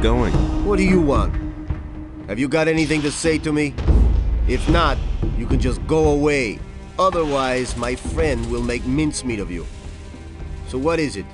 going? What do you want? Have you got anything to say to me? If not, you can just go away. Otherwise, my friend will make mincemeat of you. So what is it?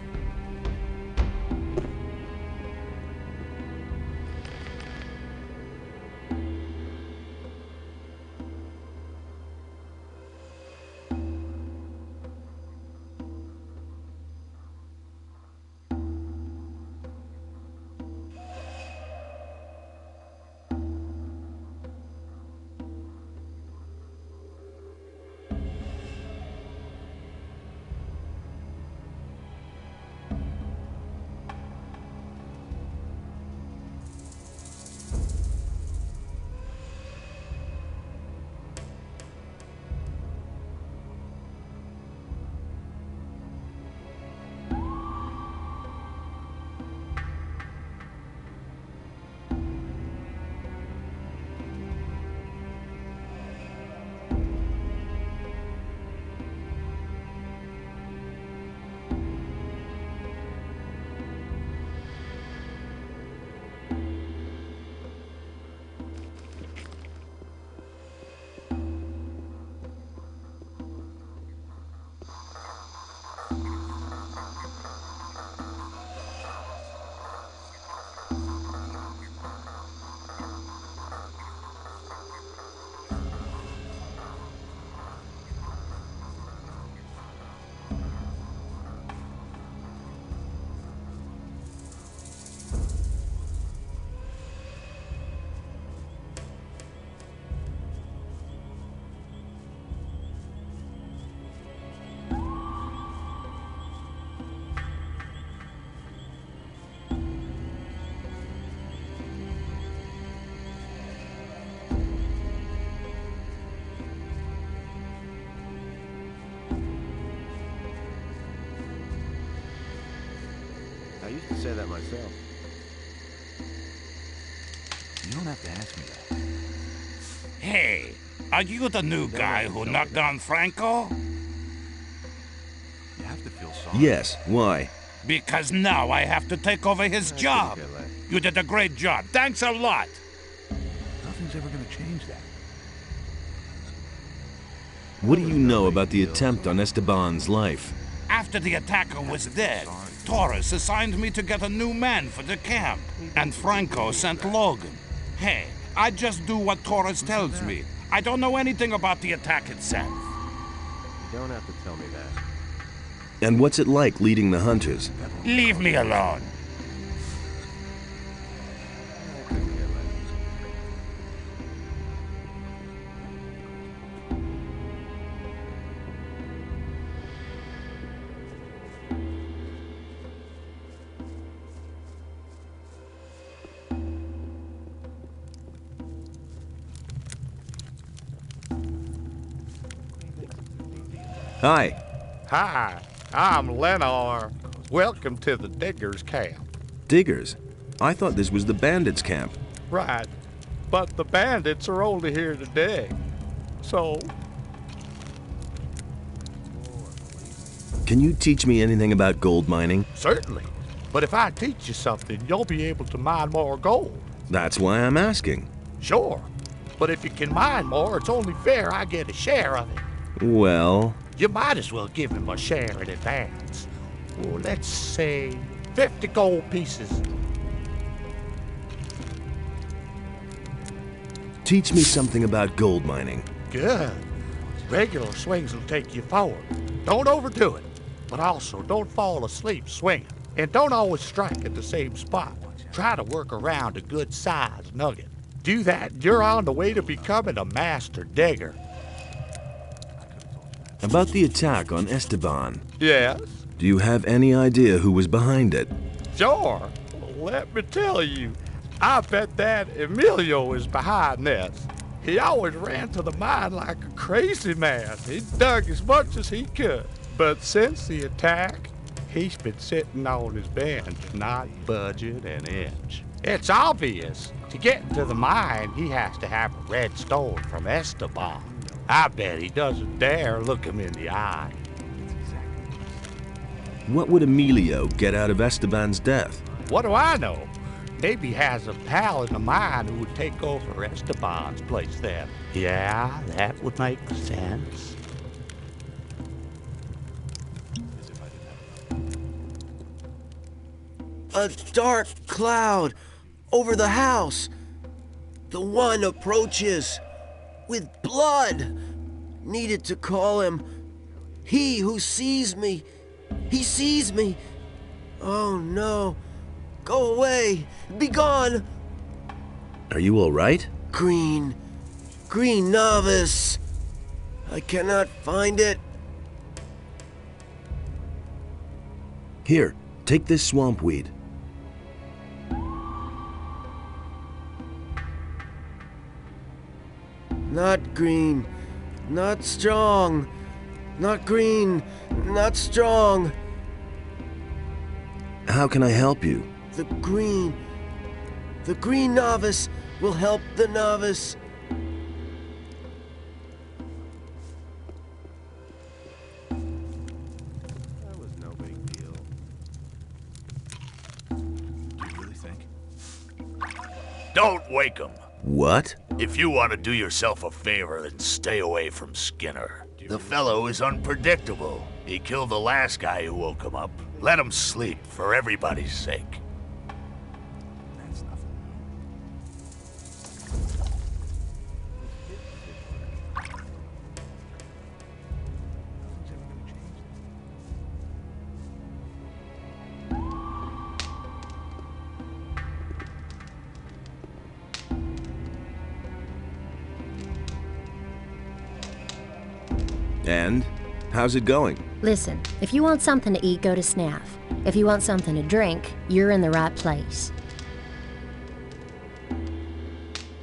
I used to say that myself. You don't have to ask me that. Hey, are you the new guy who knocked down Franco? You have to feel sorry. Yes, why? Because now I have to take over his job. You did a great job. Thanks a lot. Nothing's ever gonna change that. What do you know about the attempt on Esteban's life? After the attacker was dead, Torres assigned me to get a new man for the camp. And Franco sent Logan. Hey, I just do what Torres tells me. I don't know anything about the attack itself. You don't have to tell me that. And what's it like leading the hunters? Leave me alone. Hi. Hi, I'm Lenore. Welcome to the Diggers Camp. Diggers? I thought this was the bandits' camp. Right, but the bandits are only here to dig. So, Can you teach me anything about gold mining? certainly. But if I teach you something, you'll be able to mine more gold. That's why I'm asking. Sure. But if you can mine more, it's only fair I get a share of it. Well, You might as well give him a share in advance. Well, let's say 50 gold pieces. teach me something about gold mining. Good. Regular swings will take you forward. Don't overdo it, but also don't fall asleep swinging. And don't always strike at the same spot. Try to work around a good-sized nugget. Do that, and you're on the way to becoming a master digger. About the attack on Esteban, Yes? do you have any idea who was behind it? Sure. Let me tell you, I bet that Emilio is behind this. He always ran to the mine like a crazy man. He dug as much as he could. But since the attack, he's been sitting on his bench, not budging an inch. It's obvious. To get into the mine, he has to have a red stone from Esteban. I bet he doesn't dare look him in the eye. What would Emilio get out of Esteban's death? What do I know? Maybe has a pal in the mine who would take over Esteban's place then. Yeah, that would make sense. A dark cloud over the house. The one approaches with blood. Needed to call him. He who sees me. He sees me. Oh no. Go away. Be gone. Are you all right? Green novice. I cannot find it. Here, take this swamp weed. Not green. Not strong. Not green. Not strong. How can I help you? The green novice will help the novice. That was no big deal. Do you really think? Don't wake him. What? If you want to do yourself a favor, then stay away from Skinner. The fellow is unpredictable. He killed the last guy who woke him up. Let him sleep, for everybody's sake. That's nothing. Nothing's ever gonna change that. And? How's it going? Listen, if you want something to eat, go to Snaff. If you want something to drink, you're in the right place.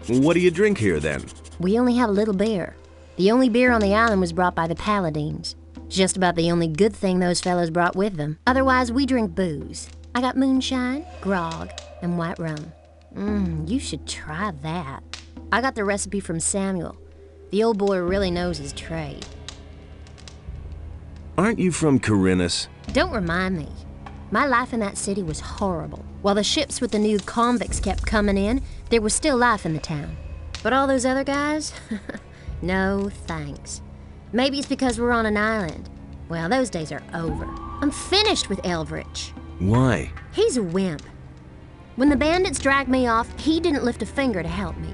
What do you drink here, then? We only have a little beer. The only beer on the island was brought by the Paladines. Just about the only good thing those fellows brought with them. Otherwise, we drink booze. I got moonshine, grog, and white rum. You should try that. I got the recipe from Samuel. The old boy really knows his trade. Aren't you from Corinus? Don't remind me. My life in that city was horrible. While the ships with the new convicts kept coming in, there was still life in the town. But all those other guys? No thanks. Maybe it's because we're on an island. Well, those days are over. I'm finished with Elvrich. Why? He's a wimp. When the bandits dragged me off, he didn't lift a finger to help me.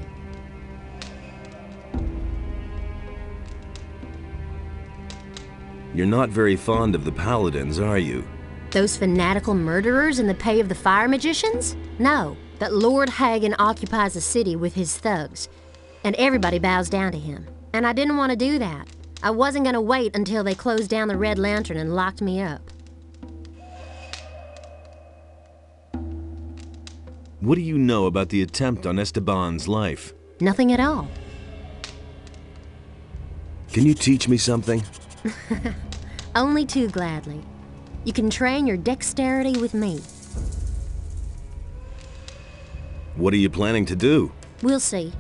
You're not very fond of the Paladins, are you? Those fanatical murderers in the pay of the fire magicians? No, that Lord Hagen occupies the city with his thugs, and everybody bows down to him. And I didn't want to do that. I wasn't going to wait until they closed down the Red Lantern and locked me up. What do you know about the attempt on Esteban's life? Nothing at all. Can you teach me something? Only too gladly. You can train your dexterity with me. What are you planning to do? We'll see.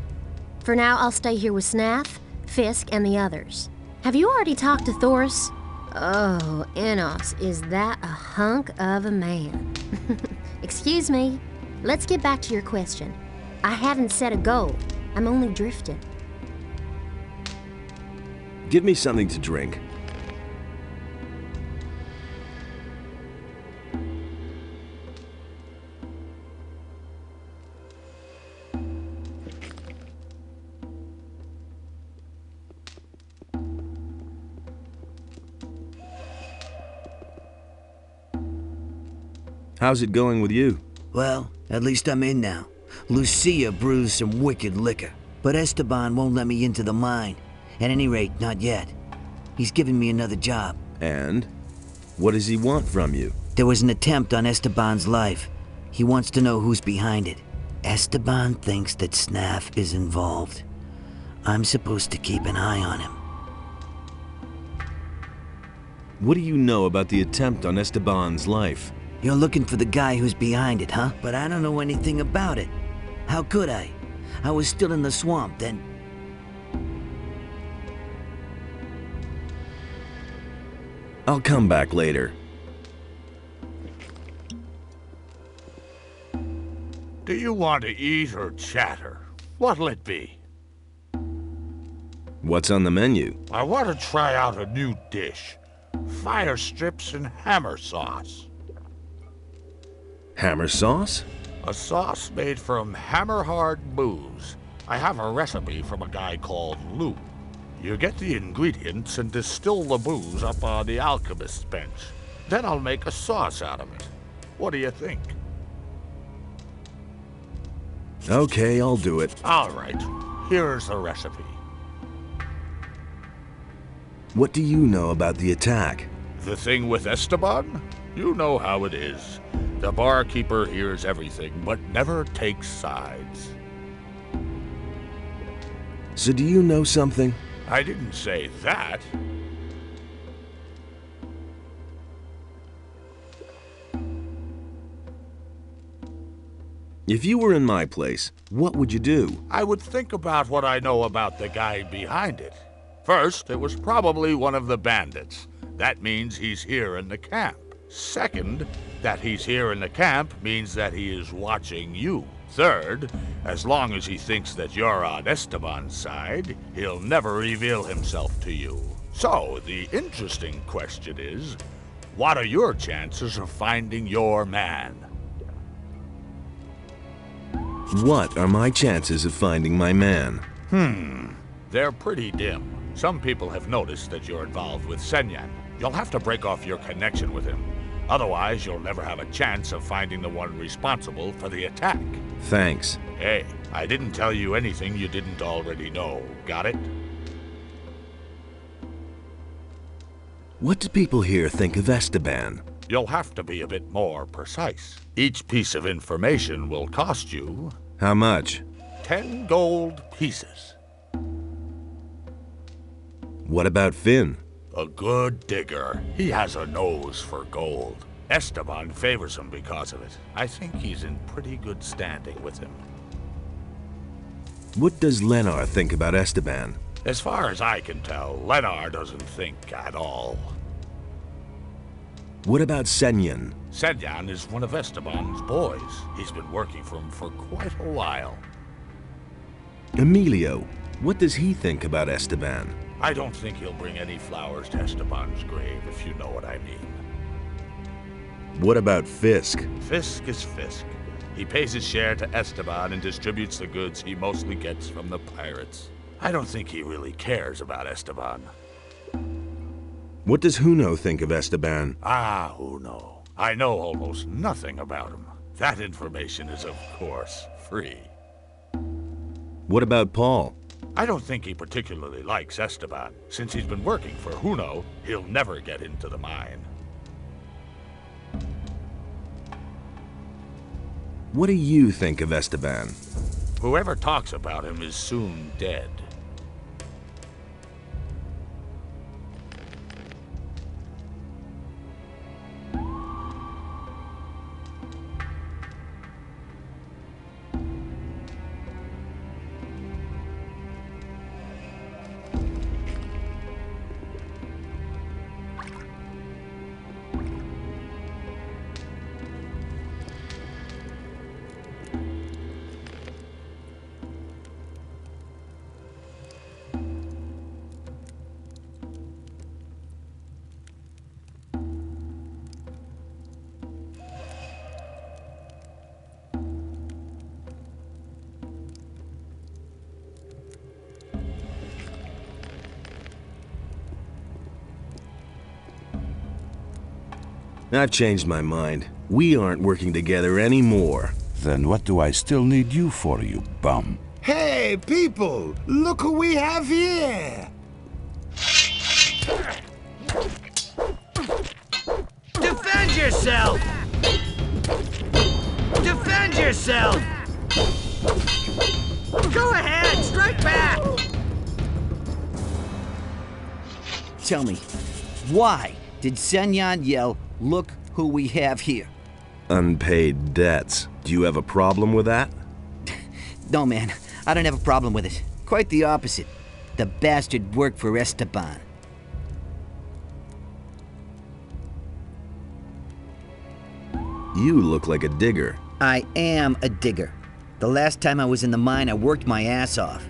For now, I'll stay here with Snaff, Fisk, and the others. Have you already talked to Thoris? Oh, Enos, is that a hunk of a man? Excuse me. Let's get back to your question. I haven't set a goal. I'm only drifting. Give me something to drink. How's it going with you? Well, at least I'm in now. Lucia brews some wicked liquor, but Esteban won't let me into the mine. At any rate, not yet. He's given me another job. And? What does he want from you? There was an attempt on Esteban's life. He wants to know who's behind it. Esteban thinks that Snaff is involved. I'm supposed to keep an eye on him. What do you know about the attempt on Esteban's life? You're looking for the guy who's behind it, huh? But I don't know anything about it. How could I? I was still in the swamp then. I'll come back later. Do you want to eat or chatter? What'll it be? What's on the menu? I want to try out a new dish. Fire strips and hammer sauce. Hammer sauce? A sauce made from hammer-hard booze. I have a recipe from a guy called Lou. You get the ingredients and distill the booze up on the alchemist's bench. Then I'll make a sauce out of it. What do you think? Okay, I'll do it. All right, here's the recipe. What do you know about the attack? The thing with Esteban? You know how it is. The barkeeper hears everything, but never takes sides. So do you know something? I didn't say that. If you were in my place, what would you do? I would think about what I know about the guy behind it. First, it was probably one of the bandits. That means he's here in the camp. Second, that he's here in the camp means that he is watching you. Third, as long as he thinks that you're on Esteban's side, he'll never reveal himself to you. So, the interesting question is, what are your chances of finding your man? What are my chances of finding my man? They're pretty dim. Some people have noticed that you're involved with Senyan. You'll have to break off your connection with him. Otherwise, you'll never have a chance of finding the one responsible for the attack. Thanks. Hey, I didn't tell you anything you didn't already know. Got it? What do people here think of Esteban? You'll have to be a bit more precise. Each piece of information will cost you How much? 10 gold pieces. What about Finn? A good digger. He has a nose for gold. Esteban favors him because of it. I think he's in pretty good standing with him. What does Lenar think about Esteban? As far as I can tell, Lenar doesn't think at all. What about Senyan? Senyan is one of Esteban's boys. He's been working for him for quite a while. Emilio, what does he think about Esteban? I don't think he'll bring any flowers to Esteban's grave, if you know what I mean. What about Fisk? Fisk is Fisk. He pays his share to Esteban and distributes the goods he mostly gets from the pirates. I don't think he really cares about Esteban. What does Huno think of Esteban? Ah, Uno. I know almost nothing about him. That information is, of course, free. What about Paul? I don't think he particularly likes Esteban. Since he's been working for Huno, he'll never get into the mine. What do you think of Esteban? Whoever talks about him is soon dead. I've changed my mind. We aren't working together anymore. Then what do I still need you for, you bum? Hey, people! Look who we have here! Defend yourself! Defend yourself! Go ahead, strike back! Tell me, why did Senyan yell, "Look who we have here"? Unpaid debts. Do you have a problem with that? No, man, I don't have a problem with it. Quite the opposite. The bastard worked for Esteban. You look like a digger. I am a digger. The last time I was in the mine, I worked my ass off.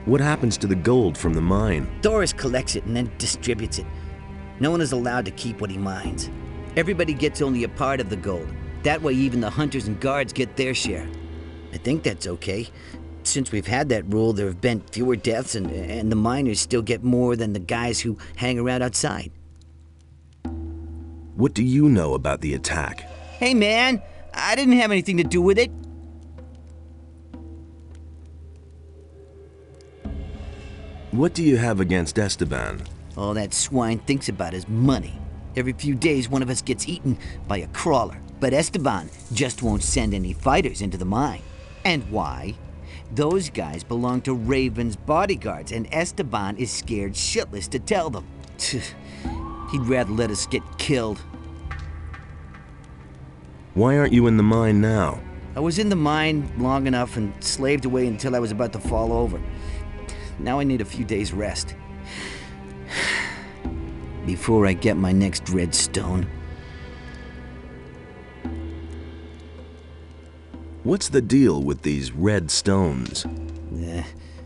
What happens to the gold from the mine? Thoris collects it and then distributes it. No one is allowed to keep what he mines. Everybody gets only a part of the gold. That way even the hunters and guards get their share. I think that's okay. Since we've had that rule, there have been fewer deaths and the miners still get more than the guys who hang around outside. What do you know about the attack? Hey man, I didn't have anything to do with it. What do you have against Esteban? All that swine thinks about is money. Every few days, one of us gets eaten by a crawler. But Esteban just won't send any fighters into the mine. And why? Those guys belong to Raven's bodyguards, and Esteban is scared shitless to tell them. He'd rather let us get killed. Why aren't you in the mine now? I was in the mine long enough and slaved away until I was about to fall over. Now I need a few days' rest. Before I get my next red stone. What's the deal with these red stones?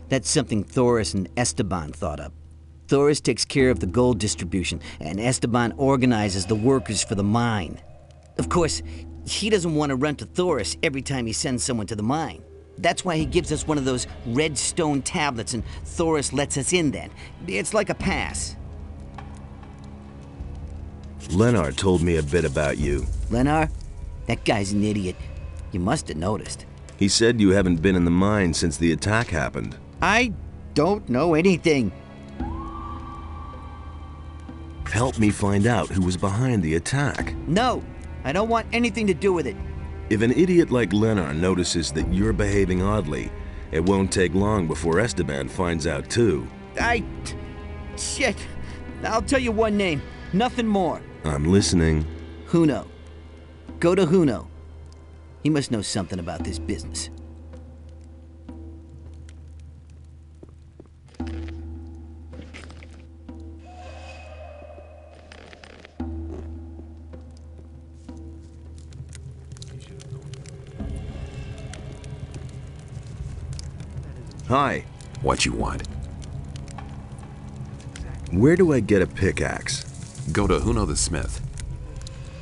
That's something Thoris and Esteban thought up. Thoris takes care of the gold distribution, and Esteban organizes the workers for the mine. Of course, he doesn't want to run to Thoris every time he sends someone to the mine. That's why he gives us one of those red stone tablets, and Thoris lets us in then. It's like a pass. Lenar told me a bit about you. Lenar? That guy's an idiot. You must have noticed. He said you haven't been in the mine since the attack happened. I don't know anything. Help me find out who was behind the attack. No, I don't want anything to do with it. If an idiot like Lenar notices that you're behaving oddly, it won't take long before Esteban finds out too. Shit. I'll tell you one name. Nothing more. I'm listening. Huno. Go to Huno. He must know something about this business. Hi. What you want? Where do I get a pickaxe? Go to Huno the Smith.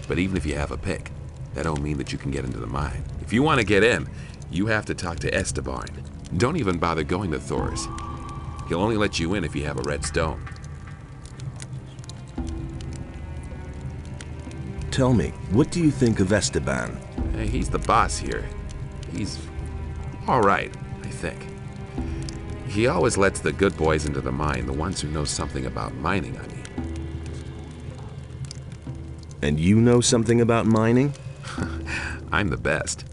But even if you have a pick, that don't mean that you can get into the mine. If you want to get in, you have to talk to Esteban. Don't even bother going to Thoris. He'll only let you in if you have a red stone. Tell me, what do you think of Esteban? Hey, he's the boss here. He's all right, I think. He always lets the good boys into the mine, the ones who know something about mining, I mean. And you know something about mining? I'm the best.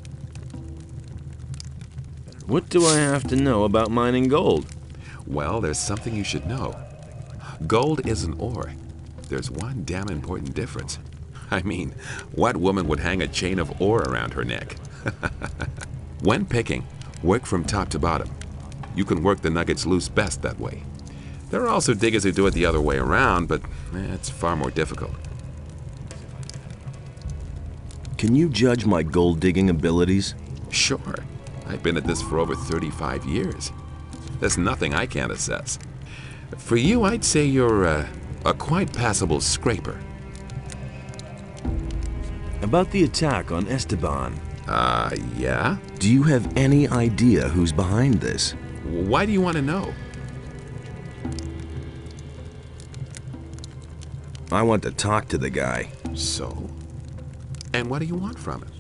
What do I have to know about mining gold? Well, there's something you should know. Gold isn't ore. There's one damn important difference. I mean, what woman would hang a chain of ore around her neck? When picking, work from top to bottom. You can work the nuggets loose best that way. There are also diggers who do it the other way around, but it's far more difficult. Can you judge my gold digging abilities? Sure. I've been at this for over 35 years. There's nothing I can't assess. For you, I'd say you're a quite passable scraper. About the attack on Esteban. Yeah? Do you have any idea who's behind this? Why do you want to know? I want to talk to the guy. So? And what do you want from him?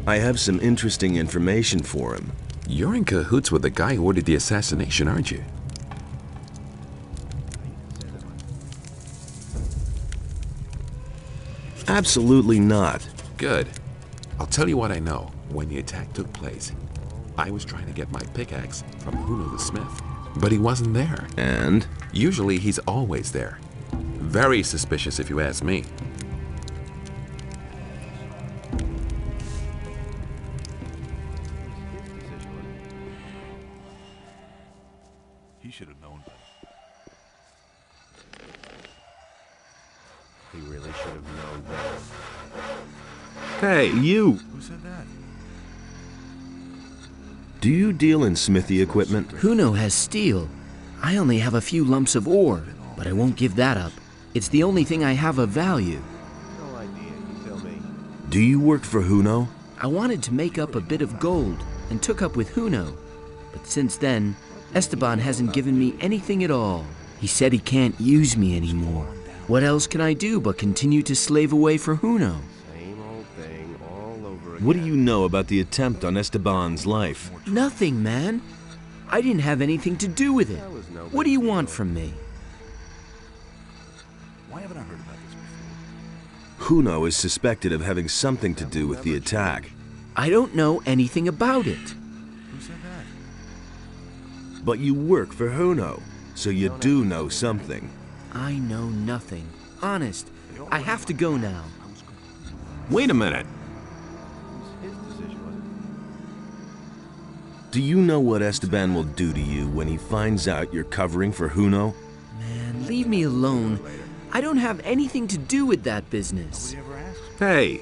I have some interesting information for him. You're in cahoots with the guy who ordered the assassination, aren't you? Absolutely not. Good. I'll tell you what I know. When the attack took place, I was trying to get my pickaxe from Huno the Smith, but he wasn't there. And? Usually he's always there. Very suspicious if you ask me. He really should have known better. Hey, you! Who said that? Do you deal in smithy equipment? Huno has steel. I only have a few lumps of ore, but I won't give that up. It's the only thing I have of value. No idea, you tell me. Do you work for Huno? I wanted to make up a bit of gold and took up with Huno. But since then, Esteban hasn't given me anything at all. He said he can't use me anymore. What else can I do but continue to slave away for Huno? Same old thing all over again. What do you know about the attempt on Esteban's life? Nothing, man. I didn't have anything to do with it. What do you want from me? Why haven't I heard about this before? Huno is suspected of having something to do with the attack. I don't know anything about it. Who said that? But you work for Huno, so you do know something. I know nothing. Honest, I have to go now. Wait a minute. His decision, wasn't Do you know what Esteban will do to you when he finds out you're covering for Huno? Man, leave me alone. I don't have anything to do with that business. Nobody ever asked? Hey!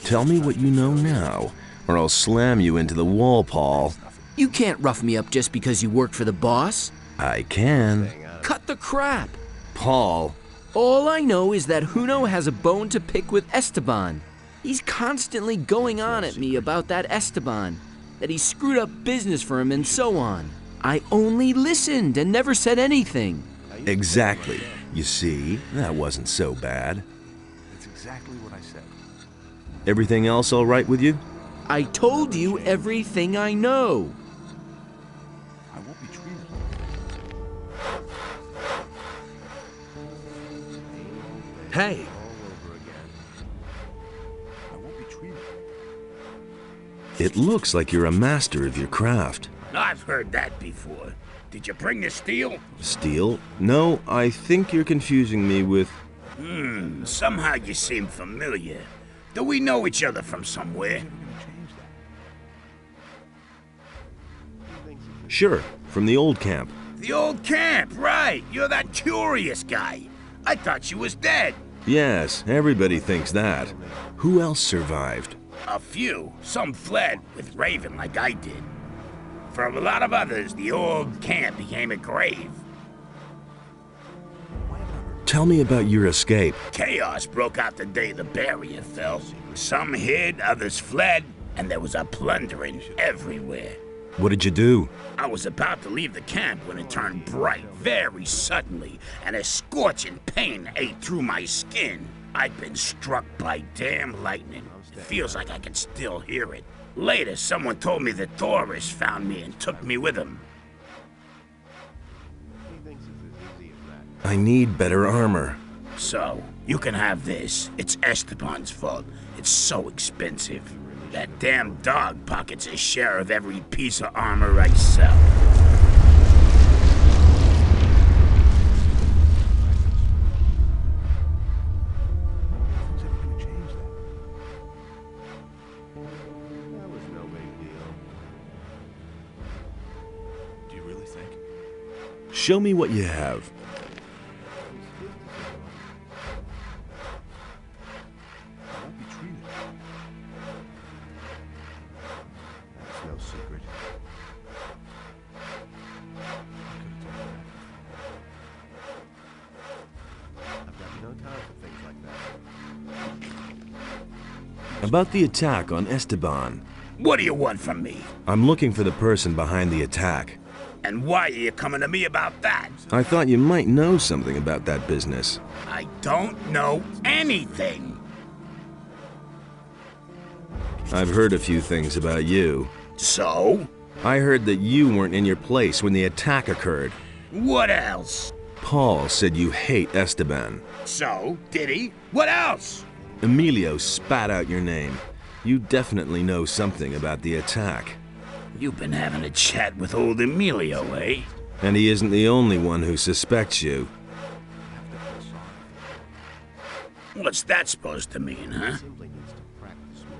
Tell me what you know now, or I'll slam you into the wall, Paul. You can't rough me up just because you work for the boss. I can. Cut the crap. Paul, All I know is that Huno has a bone to pick with Esteban. He's constantly going on at me about that Esteban, that he screwed up business for him and so on. I only listened and never said anything. exactly. You see, that wasn't so bad. That's exactly what I said. Everything else all right with you? I told you everything I know. I won't be treated. Hey! I won't be treated. It looks like you're a master of your craft. I've heard that before. Did you bring the steel? Steel? No, I think you're confusing me with... Somehow you seem familiar. Do we know each other from somewhere? Sure, from the old camp. The old camp, right. You're that curious guy. I thought you was dead. Yes, everybody thinks that. Who else survived? A few. Some fled with Raven like I did. For a lot of others, the old camp became a grave. Tell me about your escape. Chaos broke out the day the barrier fell. Some hid, others fled, and there was a plundering everywhere. What did you do? I was about to leave the camp when it turned bright very suddenly, and a scorching pain ate through my skin. I'd been struck by damn lightning. It feels like I can still hear it. Later, someone told me that Thoris found me and took me with him. I need better armor. So, you can have this. It's Esteban's fault. It's so expensive. That damn dog pockets a share of every piece of armor I sell. Nothing's ever gonna change that. That was no big deal. Do you really think? Show me what you have. I won't be treated. That's no secret. I've got no time for things like that. About the attack on Esteban. What do you want from me? I'm looking for the person behind the attack. And why are you coming to me about that? I thought you might know something about that business. I don't know anything. I've heard a few things about you. So? I heard that you weren't in your place when the attack occurred. What else? Paul said you hate Esteban. So, did he? What else? Emilio spat out your name. You definitely know something about the attack. You've been having a chat with old Emilio, eh? And he isn't the only one who suspects you. What's that supposed to mean, huh? Simply needs to practice more.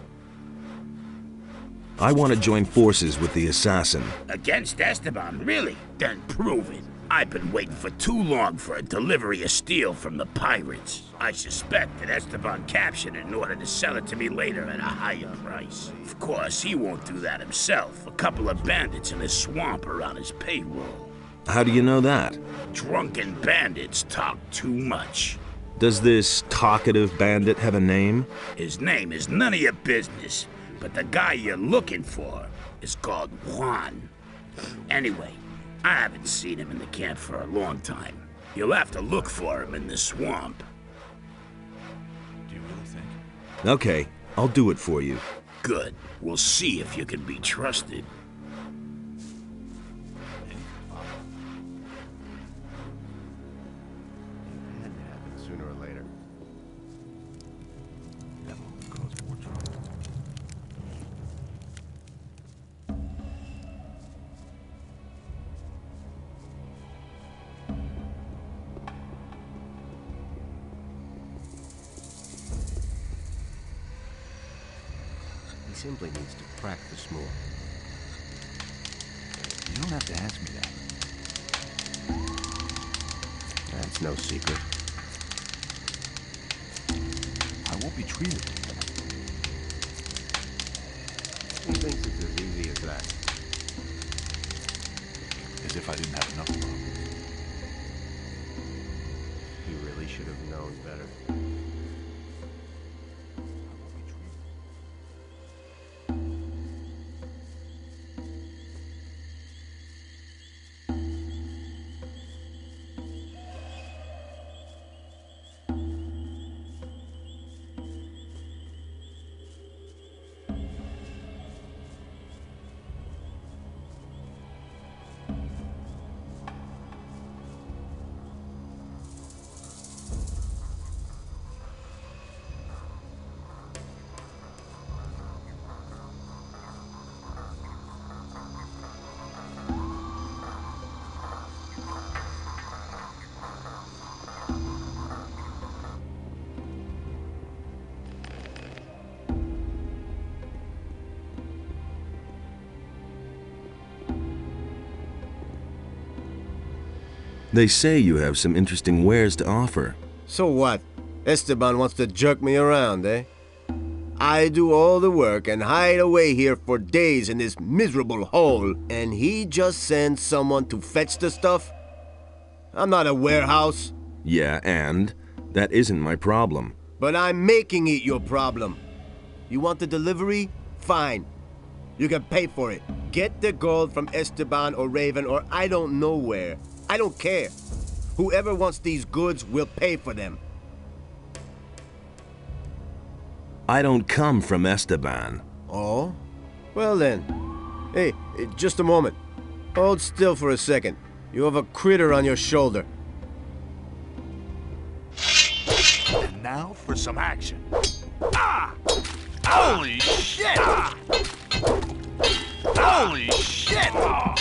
I want to join forces with the assassin. Against Esteban, really? Then prove it. I've been waiting for too long for a delivery of steel from the pirates. I suspect that Esteban captured it in order to sell it to me later at a higher price. Of course, he won't do that himself. A couple of bandits in a swamp are on his payroll. How do you know that? Drunken bandits talk too much. Does this talkative bandit have a name? His name is none of your business, but the guy you're looking for is called Juan. Anyway, I haven't seen him in the camp for a long time. You'll have to look for him in the swamp. Do you really think? Okay, I'll do it for you. Good. We'll see if you can be trusted. It had to happen sooner or later. That will cause more trouble. He simply needs to practice more. You don't have to ask me that. That's no secret. I won't be treated. He thinks it's as easy as that. As if I didn't have enough problems. He really should have known better. They say you have some interesting wares to offer. So what? Esteban wants to jerk me around, eh? I do all the work and hide away here for days in this miserable hole, and he just sends someone to fetch the stuff? I'm not a warehouse. Yeah, and that isn't my problem. But I'm making it your problem. You want the delivery? Fine. You can pay for it. Get the gold from Esteban or Raven or I don't know where. I don't care. Whoever wants these goods will pay for them. I don't come from Esteban. Oh? Well then. Hey, just a moment. Hold still for a second. You have a critter on your shoulder. And now for some action. Ah! Holy shit! Ah! Holy shit! Ah!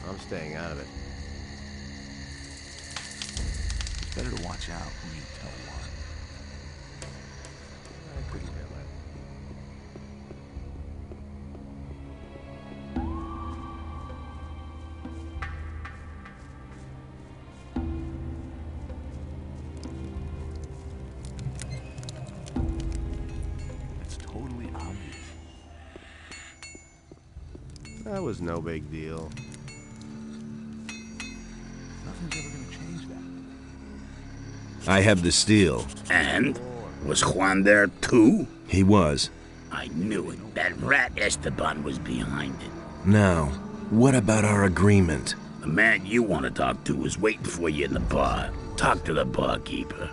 I'm staying out of it. It's better to watch out who you tell what. That was no big deal. Nothing's ever gonna change that. I have the steel. And? Was Juan there too? He was. I knew it. That rat Esteban was behind it. Now, what about our agreement? The man you want to talk to is waiting for you in the bar. Talk to the barkeeper.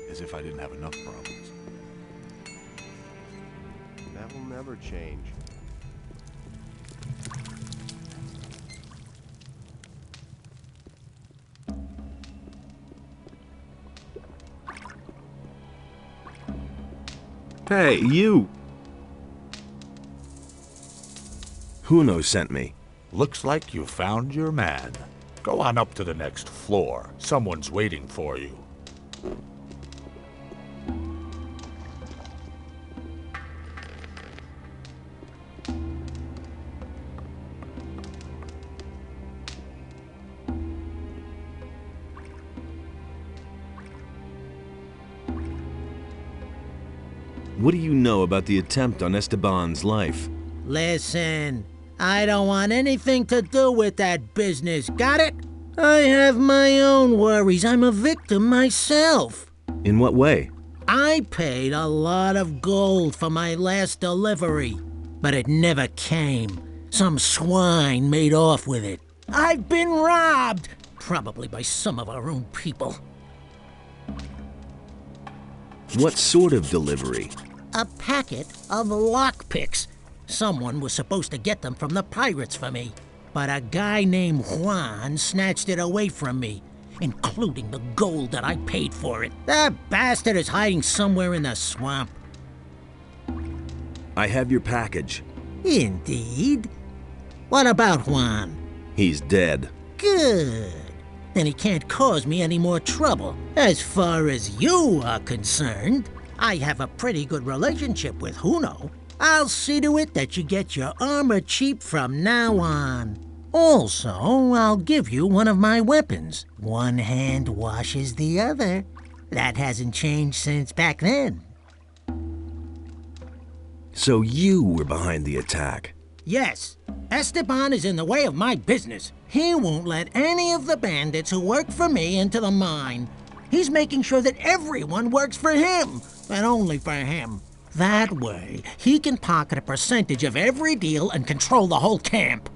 As if I didn't have enough problems. That will never change. Hey, you! Juno sent me. Looks like you found your man. Go on up to the next floor. Someone's waiting for you. What do you know about the attempt on Esteban's life? Listen, I don't want anything to do with that business, got it? I have my own worries. I'm a victim myself. In what way? I paid a lot of gold for my last delivery, but it never came. Some swine made off with it. I've been robbed, probably by some of our own people. What sort of delivery? A packet of lockpicks. Someone was supposed to get them from the pirates for me, but a guy named Juan snatched it away from me, including the gold that I paid for it. That bastard is hiding somewhere in the swamp. I have your package. Indeed. What about Juan? He's dead. Good. Then he can't cause me any more trouble. As far as you are concerned, I have a pretty good relationship with Juno. I'll see to it that you get your armor cheap from now on. Also, I'll give you one of my weapons. One hand washes the other. That hasn't changed since back then. So you were behind the attack? Yes. Esteban is in the way of my business. He won't let any of the bandits who work for me into the mine. He's making sure that everyone works for him, and only for him. That way, he can pocket a percentage of every deal and control the whole camp.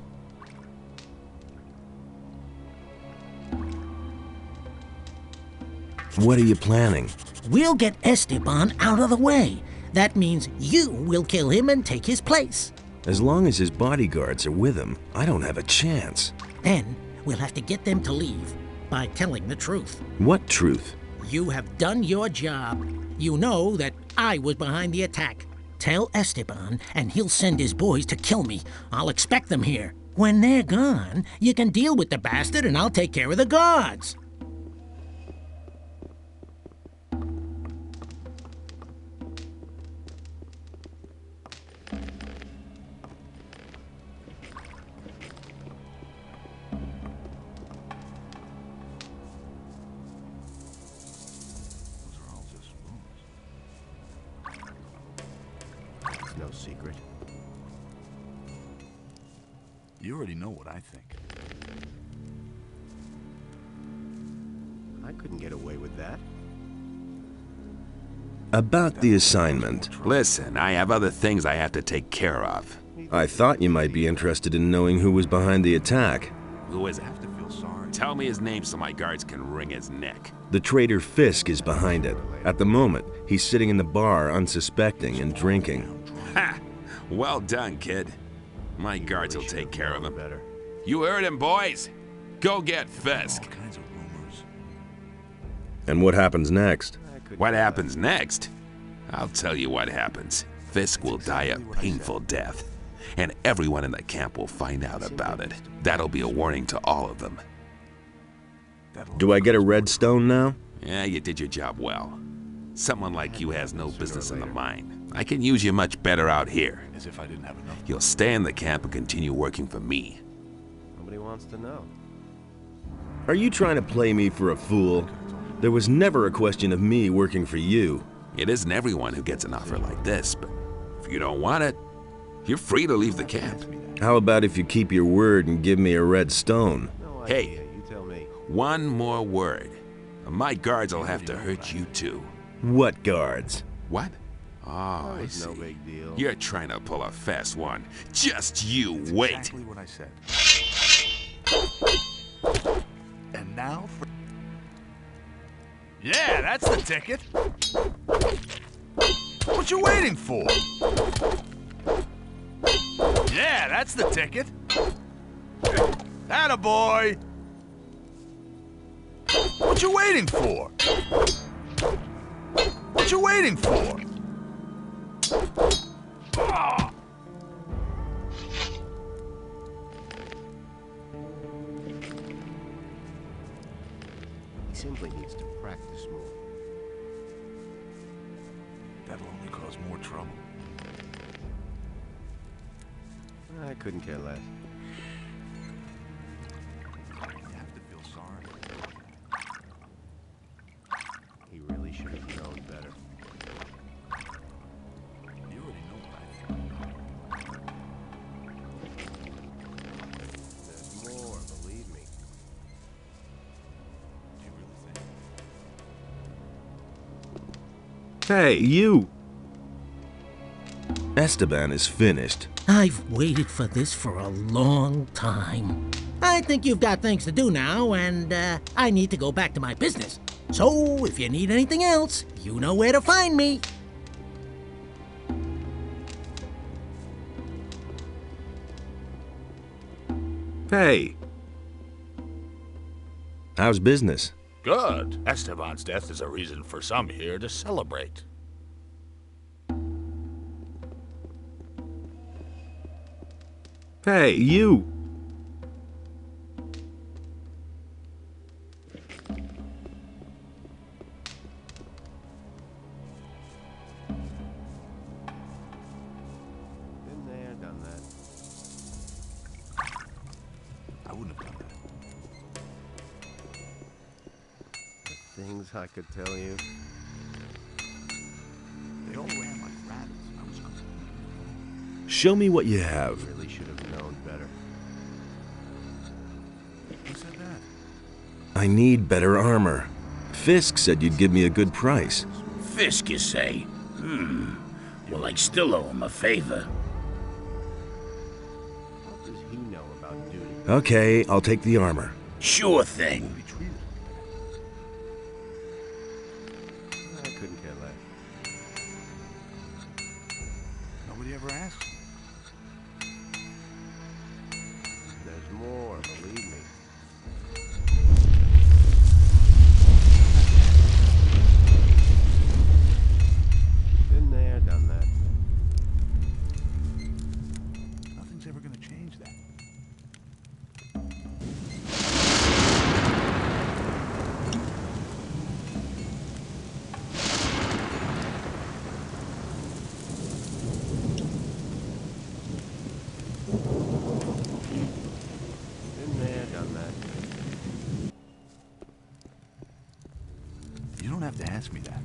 What are you planning? We'll get Esteban out of the way. That means you will kill him and take his place. As long as his bodyguards are with him, I don't have a chance. Then, we'll have to get them to leave by telling the truth. What truth? You have done your job. You know that I was behind the attack. Tell Esteban, and he'll send his boys to kill me. I'll expect them here. When they're gone, you can deal with the bastard and I'll take care of the guards. No secret. You already know what I think. I couldn't get away with that. About the assignment. Listen, I have other things I have to take care of. I thought you might be interested in knowing who was behind the attack. Who is it? I have to feel sorry. Tell me his name so my guards can wring his neck. The traitor Fisk is behind it. At the moment, he's sitting in the bar unsuspecting and drinking. Ha! Well done, kid. My guards will take care of him. Better. You heard him, boys. Go get Fisk. All kinds of rumors. And what happens next? What happens next? I'll tell you what happens. Fisk will die a painful death, and everyone in the camp will find out about it. That'll be a warning to all of them. Do I get a red stone now? Yeah, you did your job well. Someone like you has no business in the mine. I can use you much better out here. As if I didn't have enough. You'll stay in the camp and continue working for me. Nobody wants to know. Are you trying to play me for a fool? There was never a question of me working for you. It isn't everyone who gets an offer like this, but if you don't want it, you're free to leave the camp. How about if you keep your word and give me a red stone? Hey, You tell me. one more word. My guards will have to hurt you too. What guards? What? Oh, I It's see. no big deal. You're trying to pull a fast one. Just you wait. Exactly what I said. And now for... Yeah, that's the ticket. What you waiting for? Yeah, that's the ticket. Attaboy! What you waiting for? What you waiting for? Ah! He simply needs to practice more. That'll only cause more trouble. I couldn't care less. You have to feel sorry. He really should have known better. You already know what I think. There's more, believe me. Do you really think? Hey, you! Esteban is finished. I've waited for this for a long time. I think you've got things to do now, and I need to go back to my business. So, if you need anything else, you know where to find me. Hey! How's business? Good. Esteban's death is a reason for some here to celebrate. Hey, you! Been there, done that. I wouldn't have done that. The things I could tell you. They all ran like rabbits. I was confused. Show me what you have. Really should have known better. Who said that? I need better armor. Fisk said you'd give me a good price. Fisk, you say? Well, I still owe him a favor. What does he know about duty? Okay, I'll take the armor. Sure thing. Be treated. I couldn't care less. Nobody ever asked. There's more, believe me. Been there, done that. Nothing's ever gonna change that. Been there, done that. You don't have to ask me that.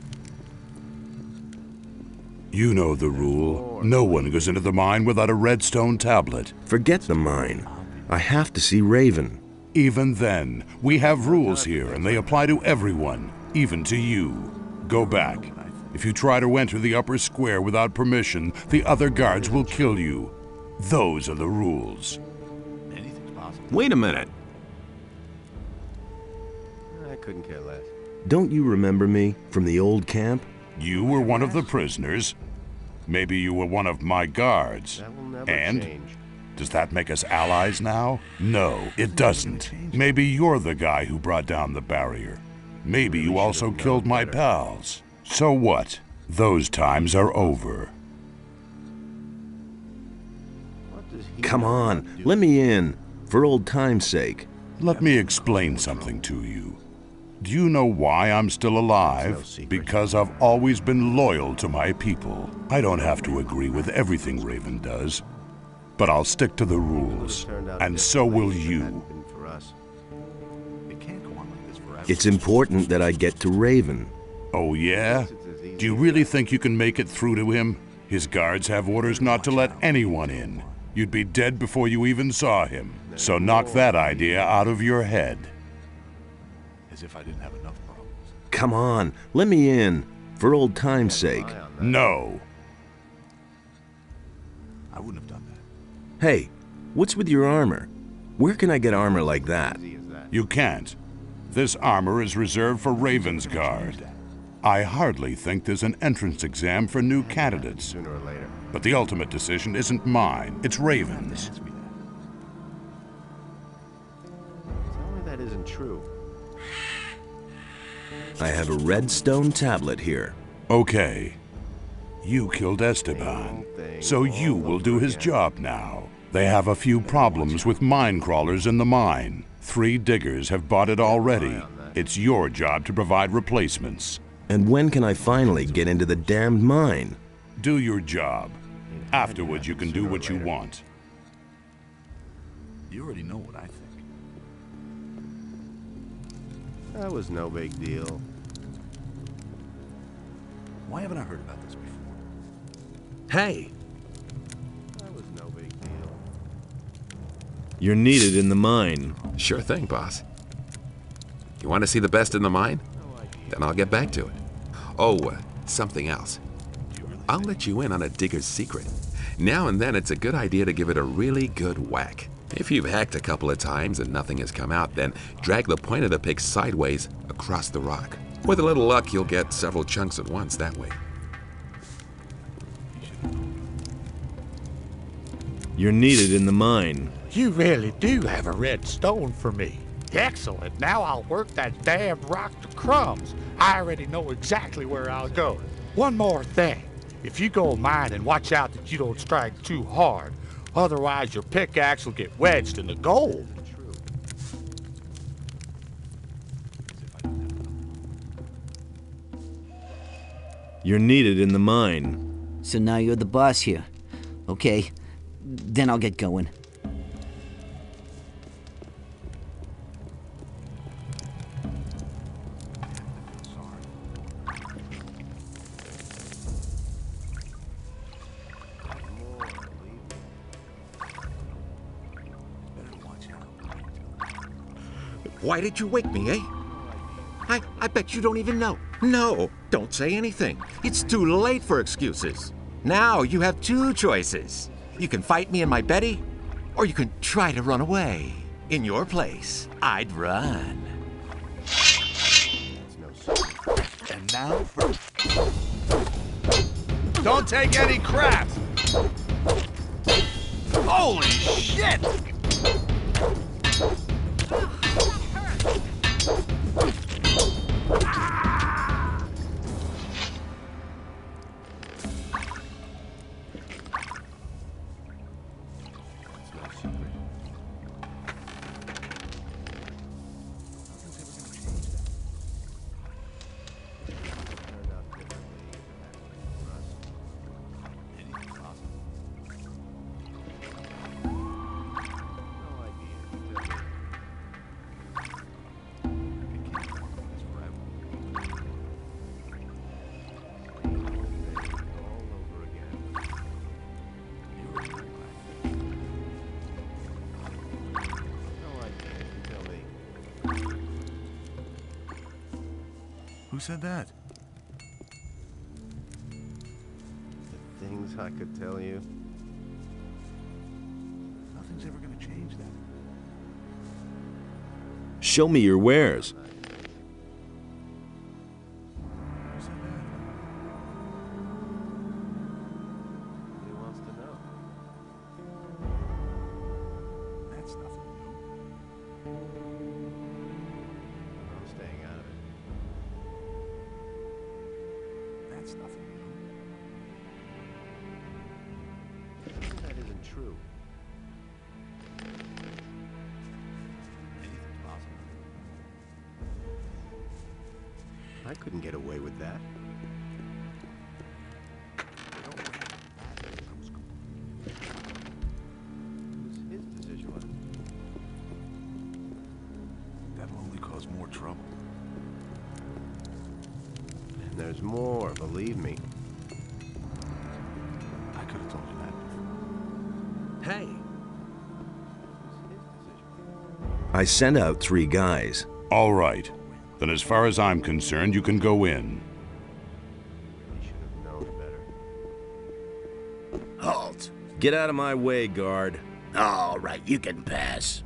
You know the rule. No one goes into the mine without a redstone tablet. Forget the mine. I have to see Raven. Even then, we have rules here and they apply to everyone, even to you. Go back. If you try to enter the upper square without permission, the other guards will kill you. Those are the rules. Anything's possible. Wait a minute. I couldn't care less. Don't you remember me from the old camp? You were one of the prisoners. Maybe you were one of my guards. That will never And? change. Does that make us allies now? No, it doesn't. Maybe you're the guy who brought down the barrier. Maybe you also killed my pals. So what? Those times are over. What does he Come know on, about duty? let me in. For old time's sake. Let me explain something to you. Do you know why I'm still alive? Because I've always been loyal to my people. I don't have to agree with everything Raven does, but I'll stick to the rules, and so will you. Hadn't been for us. It can't go on like this forever. It's important that I get to Raven. Oh, yeah? Do you really think you can make it through to him? His guards have orders not to let anyone in. You'd be dead before you even saw him. So knock that idea out of your head. As if I didn't have enough problems. Come on, let me in. For old time's sake. No. I wouldn't have done that. Hey, what's with your armor? Where can I get armor like that? You can't. This armor is reserved for Raven's Guard. I hardly think there's an entrance exam for new candidates. Sooner or later. But the ultimate decision isn't mine, it's Raven's. Ask me that. Tell me that isn't true. I have a red stone tablet here. Okay. You killed Esteban, so you will do his job now. They have a few problems with mine crawlers in the mine. 3 diggers have bought it already. It's your job to provide replacements. And when can I finally get into the damned mine? Do your job. Afterwards, you can do what you want. You already know what I think. That was no big deal. Why haven't I heard about this before? Hey, That was no big deal. you're needed in the mine. Sure thing, boss. You want to see the best in the mine? Then I'll get back to it. Oh, something else. I'll let you in on a digger's secret. Now and then it's a good idea to give it a really good whack. If you've hacked a couple of times and nothing has come out, then drag the point of the pick sideways across the rock. With a little luck, you'll get several chunks at once that way. You're needed in the mine. You really do have a red stone for me. Excellent. Now I'll work that damned rock to crumbs. I already know exactly where I'll go. One more thing. If you go mining, watch out that you don't strike too hard. Otherwise, your pickaxe will get wedged in the gold. You're needed in the mine. So now you're the boss here. Okay, then I'll get going. Why did you wake me, eh? I bet you don't even know. No, don't say anything. It's too late for excuses. Now you have 2 choices. You can fight me in my Betty, or you can try to run away. In your place, I'd run. And now for... Don't take any crap! Holy shit! Who said that? The things I could tell you. Nothing's ever gonna change that. Show me your wares. Who said that? Nobody wants to know. That's nothing new. I'm staying out of it. That's nothing new. That isn't true. Anything's possible. I couldn't get away with that. It was his decision, wasn't it? That'll only cause more trouble. There's more, believe me. I could have told you that. Hey, I sent out 3 guys. All right. Then as far as I'm concerned, you can go in. Really should have known better. Halt. Get out of my way, guard. All right, you can pass.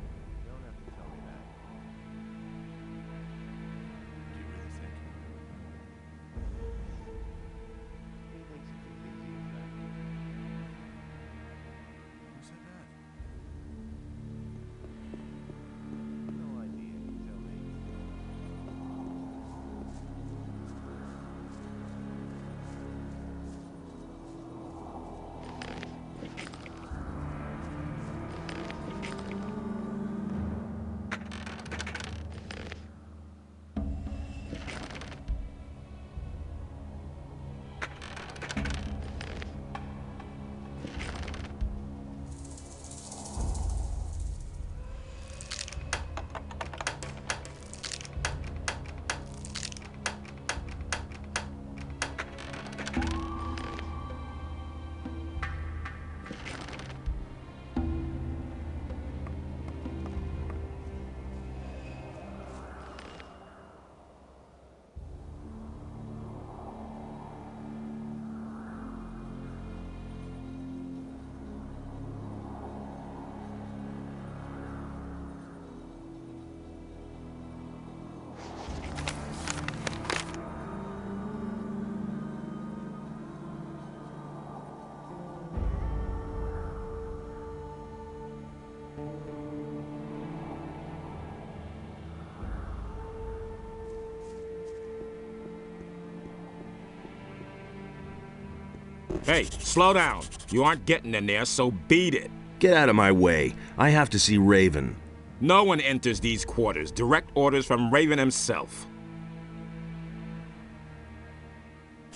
Hey, slow down. You aren't getting in there, so beat it. Get out of my way. I have to see Raven. No one enters these quarters. Direct orders from Raven himself.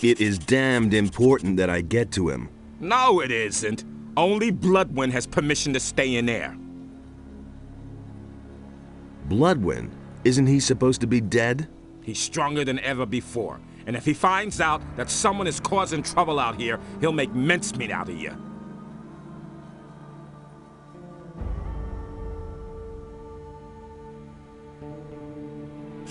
It is damned important that I get to him. No, it isn't. Only Bloodwind has permission to stay in there. Bloodwind? Isn't he supposed to be dead? He's stronger than ever before. And if he finds out that someone is causing trouble out here, he'll make mincemeat out of you.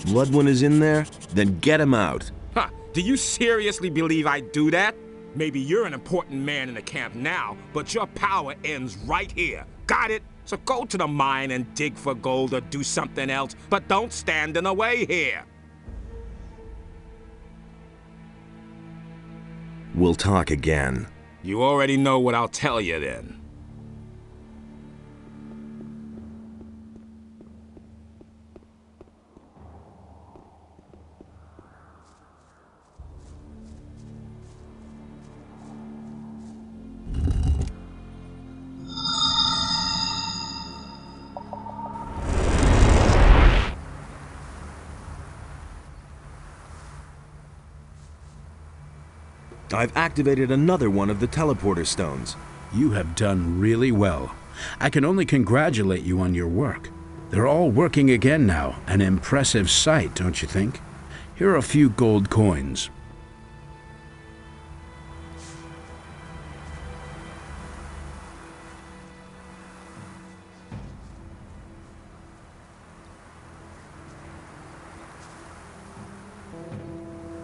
Bloodwind is in there? Then get him out. Huh, do you seriously believe I'd do that? Maybe you're an important man in the camp now, but your power ends right here. Got it? So go to the mine and dig for gold or do something else, but don't stand in the way here. We'll talk again. You already know what I'll tell you then. I've activated another one of the teleporter stones. You have done really well. I can only congratulate you on your work. They're all working again now. An impressive sight, don't you think? Here are a few gold coins.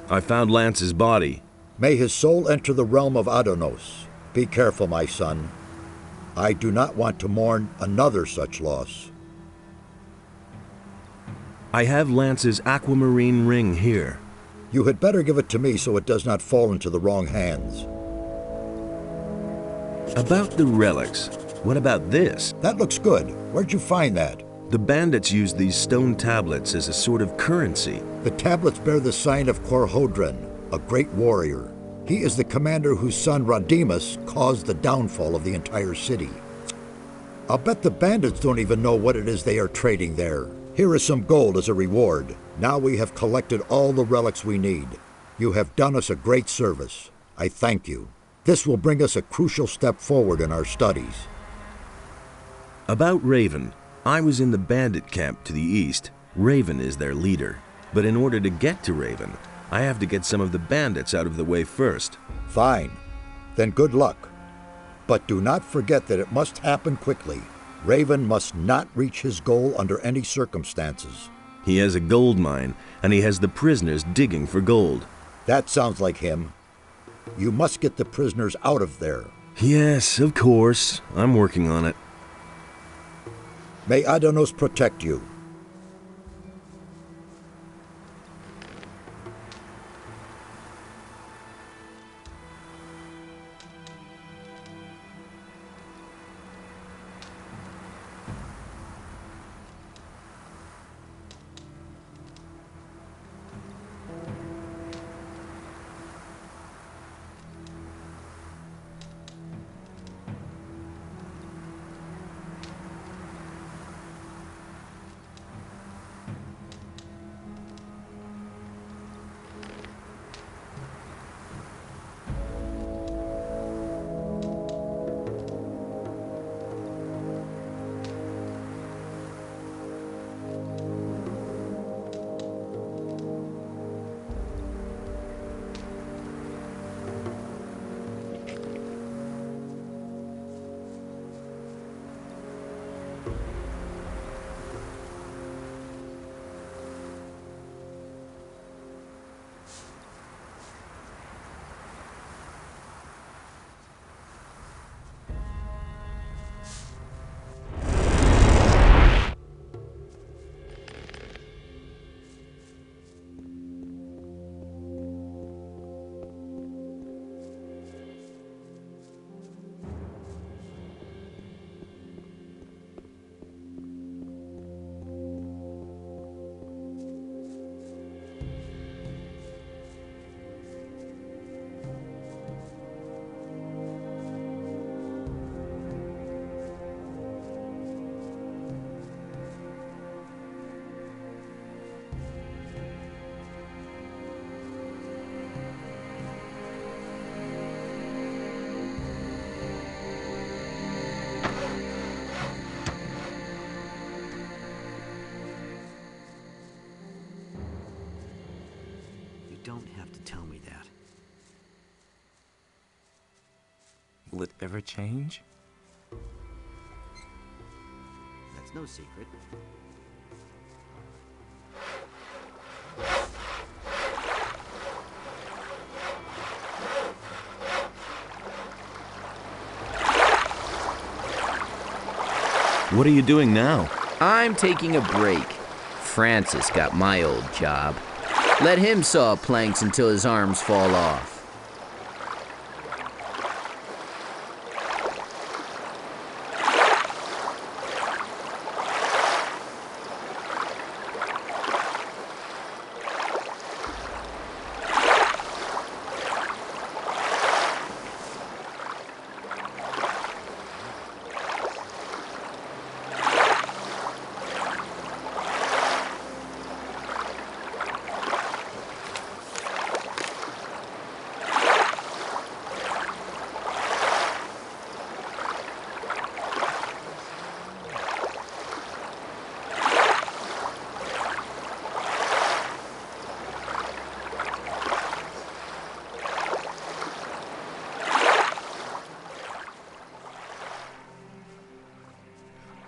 I found Lance's body. May his soul enter the realm of Adonos. Be careful, my son. I do not want to mourn another such loss. I have Lance's aquamarine ring here. You had better give it to me so it does not fall into the wrong hands. About the relics, what about this? That looks good. Where'd you find that? The bandits used these stone tablets as a sort of currency. The tablets bear the sign of Korhodran, a great warrior. He is the commander whose son Rodimus caused the downfall of the entire city. I'll bet the bandits don't even know what it is they are trading there. Here is some gold as a reward. Now we have collected all the relics we need. You have done us a great service. I thank you. This will bring us a crucial step forward in our studies. About Raven, I was in the bandit camp to the east. Raven is their leader. But in order to get to Raven, I have to get some of the bandits out of the way first. Fine. Then good luck. But do not forget that it must happen quickly. Raven must not reach his goal under any circumstances. He has a gold mine, and he has the prisoners digging for gold. That sounds like him. You must get the prisoners out of there. Yes, of course. I'm working on it. May Adanos protect you. You don't have to tell me that. Will it ever change? That's no secret. What are you doing now? I'm taking a break. Francis got my old job. Let him saw planks until his arms fall off.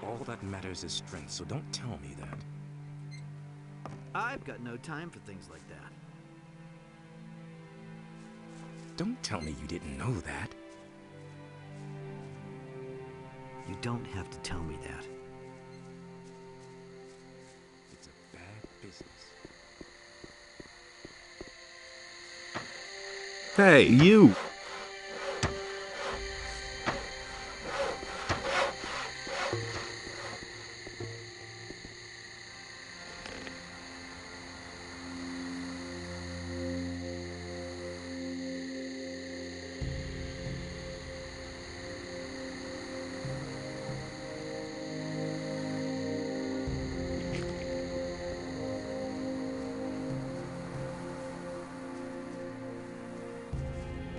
All that matters is strength, so don't tell me that. I've got no time for things like that. Don't tell me you didn't know that. You don't have to tell me that. It's a bad business. Hey, you!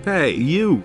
Hey, you!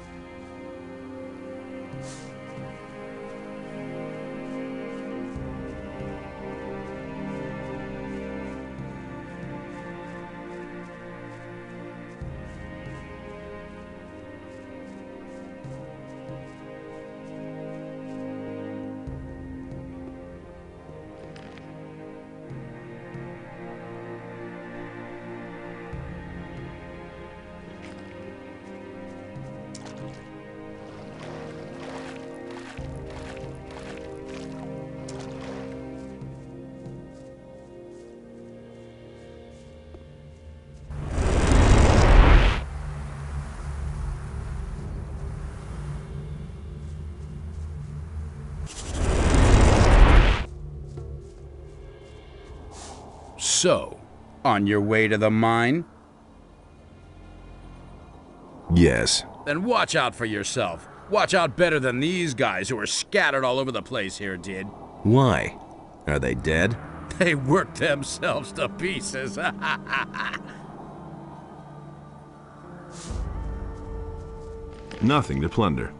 So, on your way to the mine? Yes. Then watch out for yourself. Watch out better than these guys who are scattered all over the place here did. Why? Are they dead? They worked themselves to pieces. Nothing to plunder.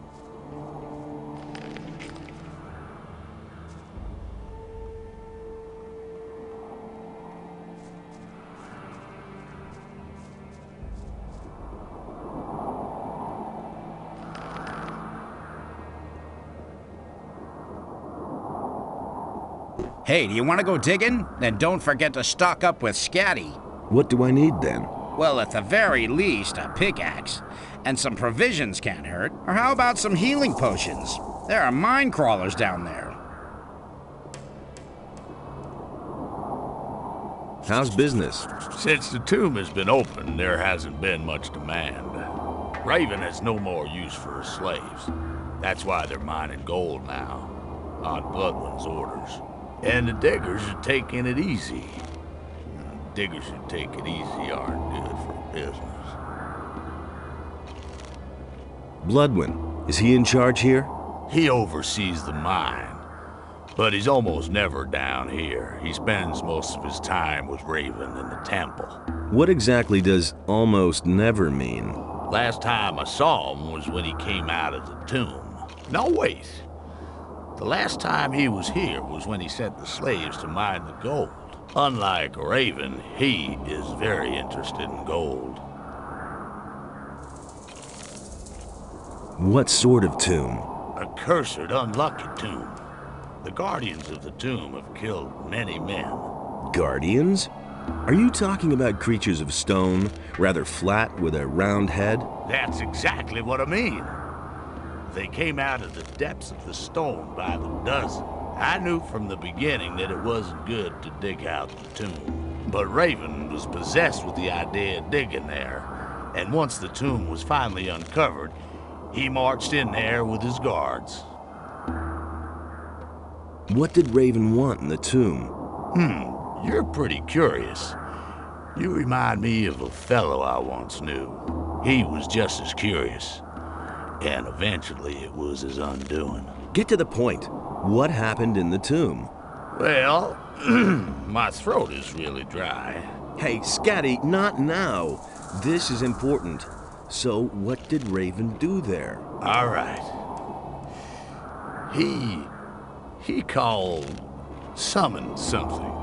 Hey, do you want to go digging? Then don't forget to stock up with Scatty. What do I need then? Well, at the very least, a pickaxe. And some provisions can't hurt. Or how about some healing potions? There are mine crawlers down there. How's business? Since the tomb has been open, there hasn't been much demand. Raven has no more use for her slaves. That's why they're mining gold now, on Bloodwind's orders. And the diggers are taking it easy. Diggers who take it easy aren't good for business. Bloodwind, is he in charge here? He oversees the mine, but he's almost never down here. He spends most of his time with Raven in the temple. What exactly does almost never mean? Last time I saw him was when he came out of the tomb. No, wait. The last time he was here was when he sent the slaves to mine the gold. Unlike Raven, he is very interested in gold. What sort of tomb? A cursed, unlucky tomb. The guardians of the tomb have killed many men. Guardians? Are you talking about creatures of stone, rather flat with a round head? That's exactly what I mean. They came out of the depths of the stone by the dozen. I knew from the beginning that it wasn't good to dig out the tomb. But Raven was possessed with the idea of digging there. And once the tomb was finally uncovered, he marched in there with his guards. What did Raven want in the tomb? You're pretty curious. You remind me of a fellow I once knew. He was just as curious. And eventually it was his undoing. Get to the point. What happened in the tomb? Well, my throat is really dry. Hey, Scatty, not now. This is important. So, what did Raven do there? All right. He summoned something.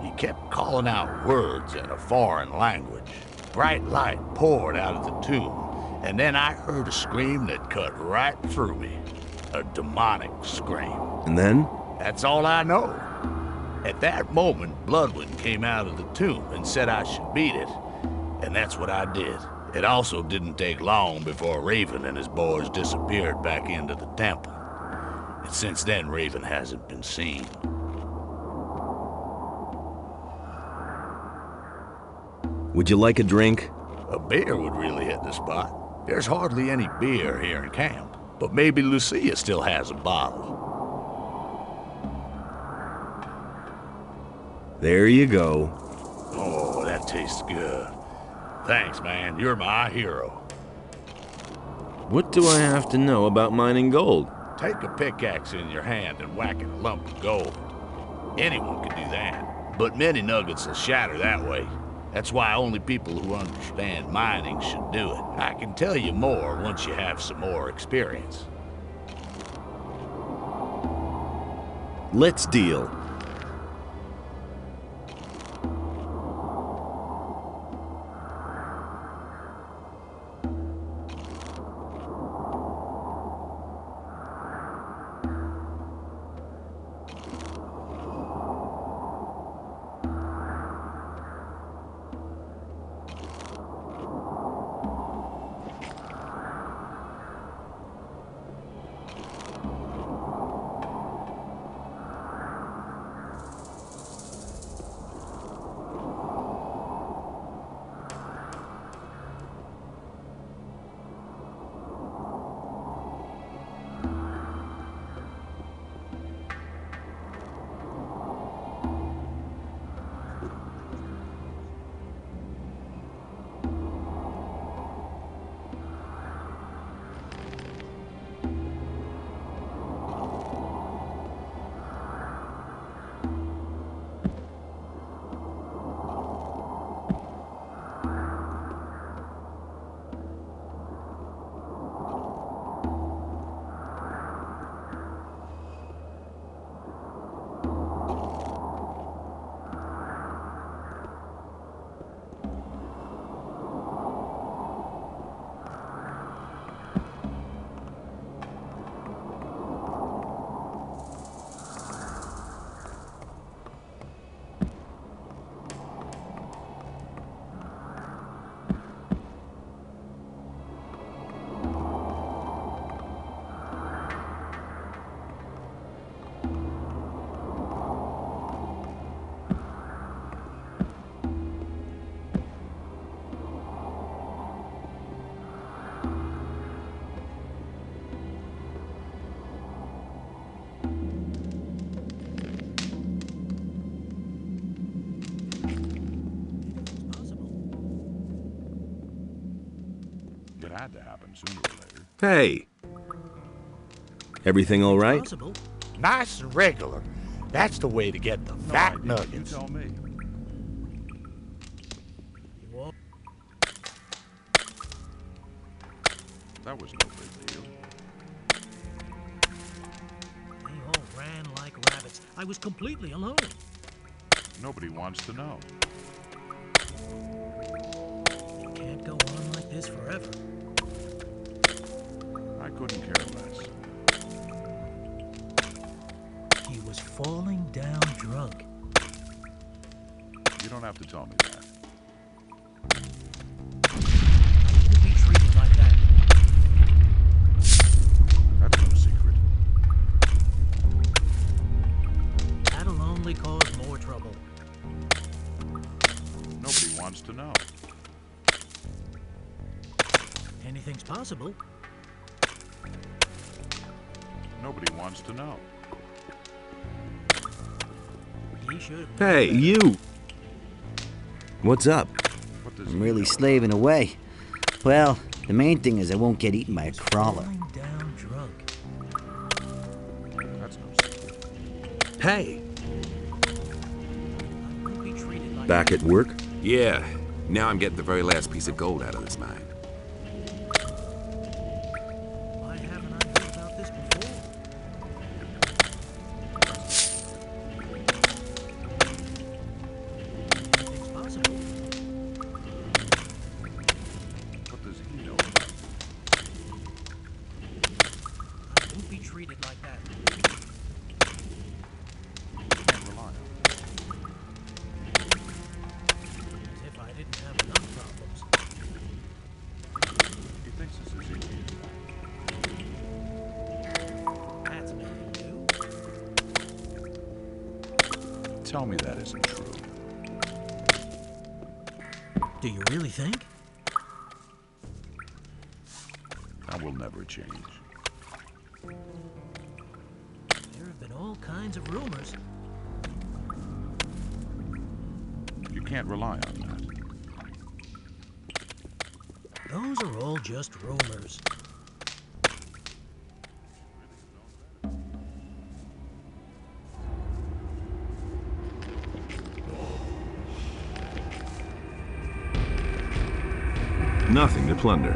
He kept calling out words in a foreign language. Bright light poured out of the tomb. And then I heard a scream that cut right through me. A demonic scream. And then? That's all I know. At that moment, Bloodwind came out of the tomb and said I should beat it. And that's what I did. It also didn't take long before Raven and his boys disappeared back into the temple. And since then, Raven hasn't been seen. Would you like a drink? A beer would really hit the spot. There's hardly any beer here in camp, but maybe Lucia still has a bottle. There you go. Oh, that tastes good. Thanks, man. You're my hero. What do I have to know about mining gold? Take a pickaxe in your hand and whack a lump of gold. Anyone can do that, but many nuggets will shatter that way. That's why only people who understand mining should do it. I can tell you more once you have some more experience. Let's deal. had to happen sooner or later. Hey! Everything all right? Nice and regular. That's the way to get the fat nuggets. You tell me. That was no big deal. They all ran like rabbits. I was completely alone. Nobody wants to know. You can't go on like this forever. I couldn't care less. He was falling down drunk. You don't have to tell me that. Won't be treated like that. That's no secret. That'll only cause more trouble. Nobody wants to know. Anything's possible. Nobody wants to know. He should. Hey, you! What's up? I'm really slaving away. Well, the main thing is I won't get eaten by a crawler. Falling down drunk. That's no secret. Hey! Won't be treated like Back at work? Yeah. Now I'm getting the very last piece of gold out of this mine. Why haven't I heard about this before? Anything's possible. What does he know about it? I won't be treated like that. Can't rely on it. As if I didn't have enough problems. He thinks it's as easy as That's nothing new. that. Tell me that isn't true. Do you really think? That will never change. There have been all kinds of rumors. You can't rely on that. Those are all just rumors. Nothing to plunder.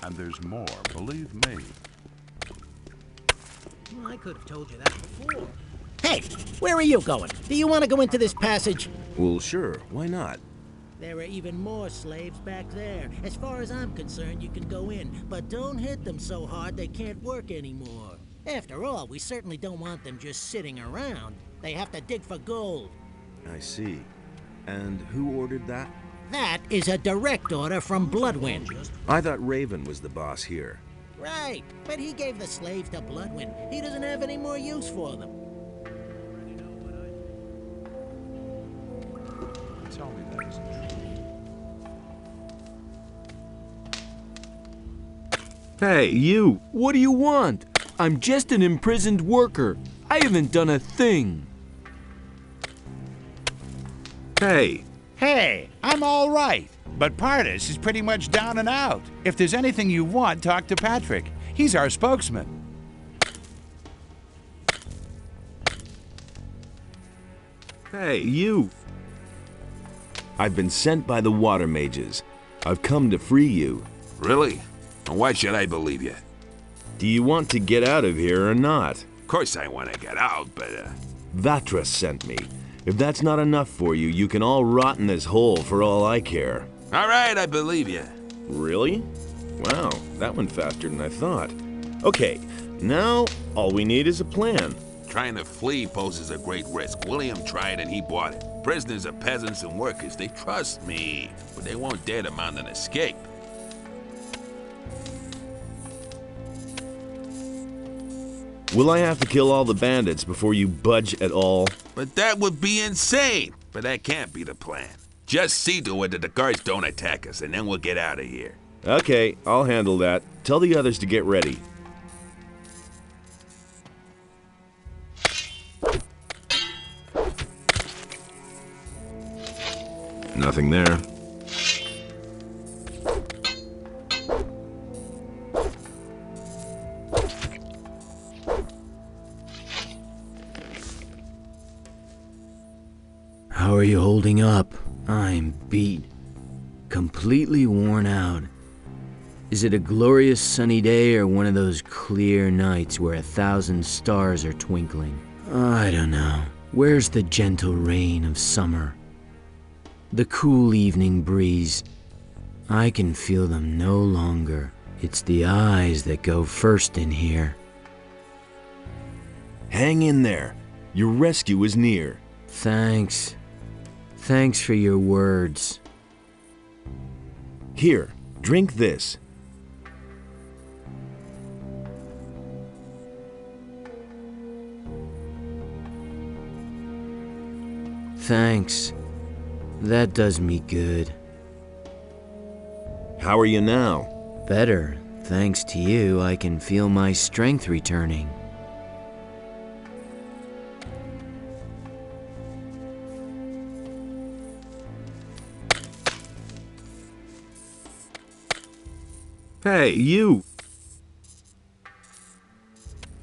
And there's more, believe me. Well, I could have told you that before. Hey, where are you going? Do you want to go into this passage? Well, sure. Why not? There are even more slaves back there. As far as I'm concerned, you can go in, but don't hit them so hard they can't work anymore. After all, we certainly don't want them just sitting around. They have to dig for gold. I see. And who ordered that? That is a direct order from Bloodwind. I thought Raven was the boss here. Right, but he gave the slaves to Bloodwind. He doesn't have any more use for them. Tell me that isn't true. Hey, you! What do you want? I'm just an imprisoned worker. I haven't done a thing. Hey! Hey, I'm all right. But Pardis is pretty much down and out. If there's anything you want, talk to Patrick. He's our spokesman. Hey, you! I've been sent by the water mages. I've come to free you. Really? And why should I believe you? Do you want to get out of here or not? Of course I want to get out, but, Vatra sent me. If that's not enough for you, you can all rot in this hole for all I care. All right, I believe you. Really? Wow, that went faster than I thought. Okay, now all we need is a plan. Trying to flee poses a great risk. William tried and he bought it. Prisoners are peasants and workers. They trust me, but they won't dare to mount an escape. Will I have to kill all the bandits before you budge at all? But that would be insane. But that can't be the plan. Just see to it that the guards don't attack us, and then we'll get out of here. Okay, I'll handle that. Tell the others to get ready. Nothing there. How are you holding up? I'm beat. Completely worn out. Is it a glorious sunny day or one of those clear nights where 1,000 stars are twinkling? I don't know. Where's the gentle rain of summer? The cool evening breeze. I can feel them no longer. It's the eyes that go first in here. Hang in there. Your rescue is near. Thanks. Thanks for your words. Here, drink this. Thanks. That does me good. How are you now? Better. Thanks to you, I can feel my strength returning. Hey, you!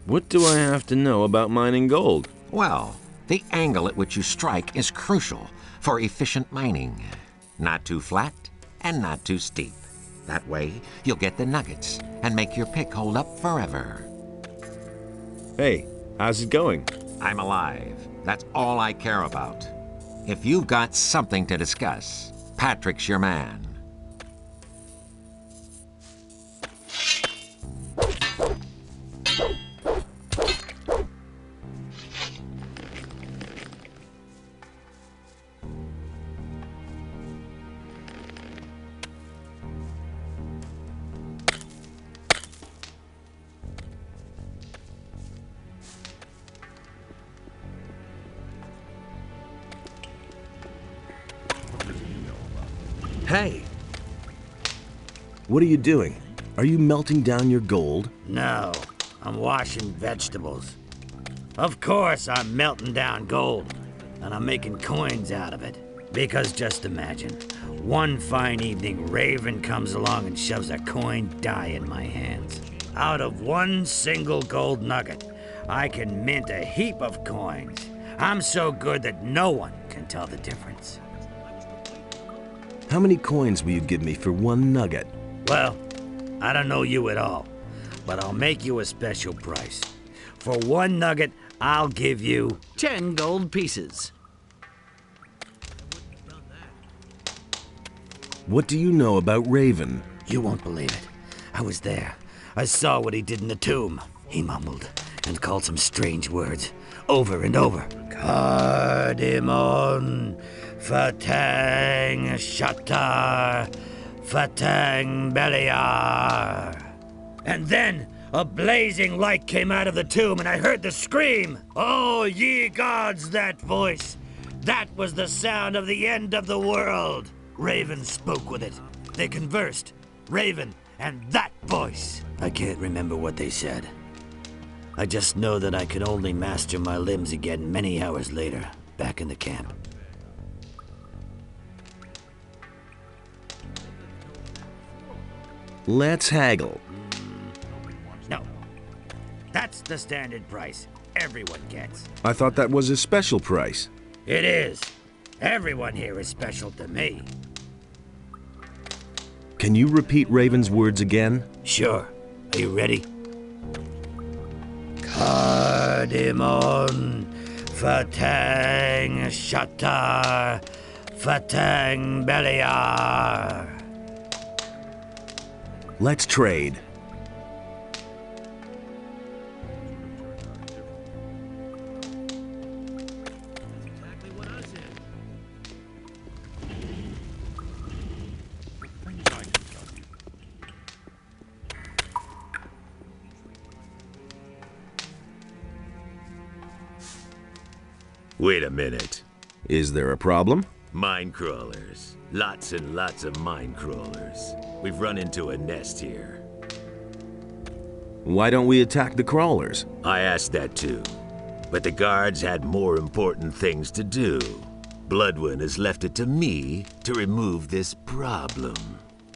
What do I have to know about mining gold? Well, the angle at which you strike is crucial for efficient mining. Not too flat and not too steep. That way, you'll get the nuggets and make your pick hold up forever. Hey, how's it going? I'm alive. That's all I care about. If you've got something to discuss, Patrick's your man. Hey! What are you doing? Are you melting down your gold? No, I'm washing vegetables. Of course I'm melting down gold, and I'm making coins out of it. Because just imagine, one fine evening Raven comes along and shoves a coin die in my hands. Out of one single gold nugget, I can mint a heap of coins. I'm so good that no one can tell the difference. How many coins will you give me for one nugget? Well, I don't know you at all, but I'll make you a special price. For one nugget, I'll give you 10 gold pieces. What do you know about Raven? You won't believe it. I was there. I saw what he did in the tomb. He mumbled and called some strange words over and over. Cardamon, Fatang Shatar, Fatang Beliar. And then a blazing light came out of the tomb and I heard the scream. Oh, ye gods, that voice. That was the sound of the end of the world. Raven spoke with it. They conversed. Raven and that voice. I can't remember what they said. I just know that I could only master my limbs again many hours later, back in the camp. Let's haggle. No. That's the standard price everyone gets. I thought that was a special price. It is. Everyone here is special to me. Can you repeat Raven's words again? Sure. Are you ready? Cardamon, Fatang Shatar, Fatang Beliar. Let's trade. Wait a minute. Is there a problem? Mine crawlers. Lots and lots of mine crawlers. We've run into a nest here. Why don't we attack the crawlers? I asked that too. But the guards had more important things to do. Bloodwind has left it to me to remove this problem.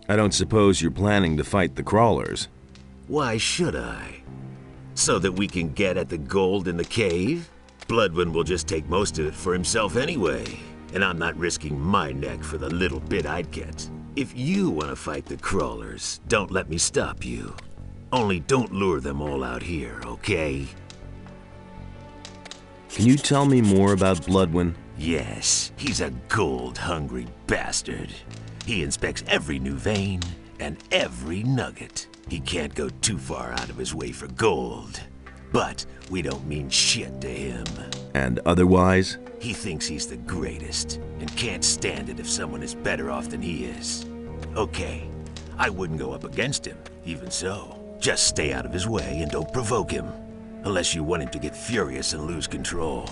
I don't suppose you're planning to fight the crawlers. Why should I? So that we can get at the gold in the cave? Bloodwind will just take most of it for himself anyway, and I'm not risking my neck for the little bit I'd get. If you want to fight the crawlers, don't let me stop you. Only don't lure them all out here, okay? Can you tell me more about Bloodwind? Yes, he's a gold-hungry bastard. He inspects every new vein and every nugget. He can't go too far out of his way for gold. But we don't mean shit to him. And otherwise? He thinks he's the greatest, and can't stand it if someone is better off than he is. Okay, I wouldn't go up against him, even so. Just stay out of his way and don't provoke him. Unless you want him to get furious and lose control.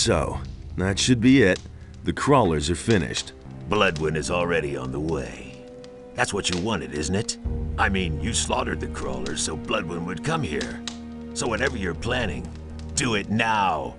so. That should be it. The crawlers are finished. Bloodwind is already on the way. That's what you wanted, isn't it? I mean, you slaughtered the crawlers so Bloodwind would come here. So whatever you're planning, do it now.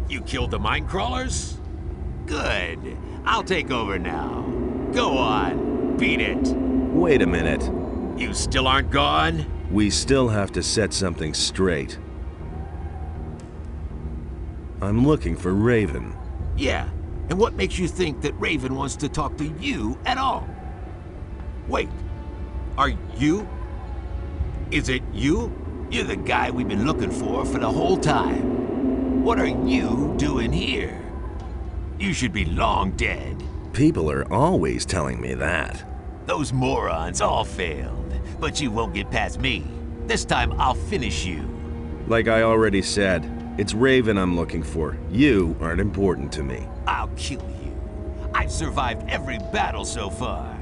You killed the mine crawlers? Good. I'll take over now. Go on, beat it. Wait a minute. You still aren't gone? We still have to set something straight. I'm looking for Raven. Yeah, and what makes you think that Raven wants to talk to you at all? Wait, are you? Is it you? You're the guy we've been looking for the whole time. What are you doing here? You should be long dead. People are always telling me that. Those morons all failed, but you won't get past me. This time I'll finish you. Like I already said, it's Raven I'm looking for. You aren't important to me. I'll kill you. I've survived every battle so far.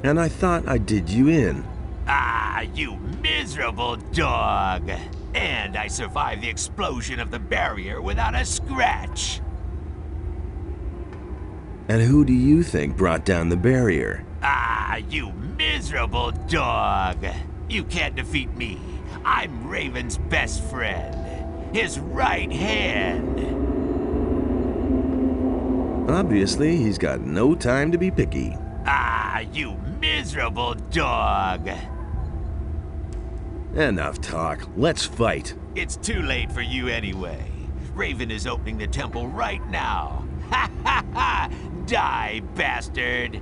And I thought I did you in. Ah, you miserable dog! And I survived the explosion of the barrier without a scratch. And who do you think brought down the barrier? Ah, you miserable dog! You can't defeat me. I'm Raven's best friend. His right hand. Obviously, he's got no time to be picky. Ah, you miserable dog! Enough talk. Let's fight. It's too late for you anyway. Raven is opening the temple right now. Ha ha ha! Die, bastard!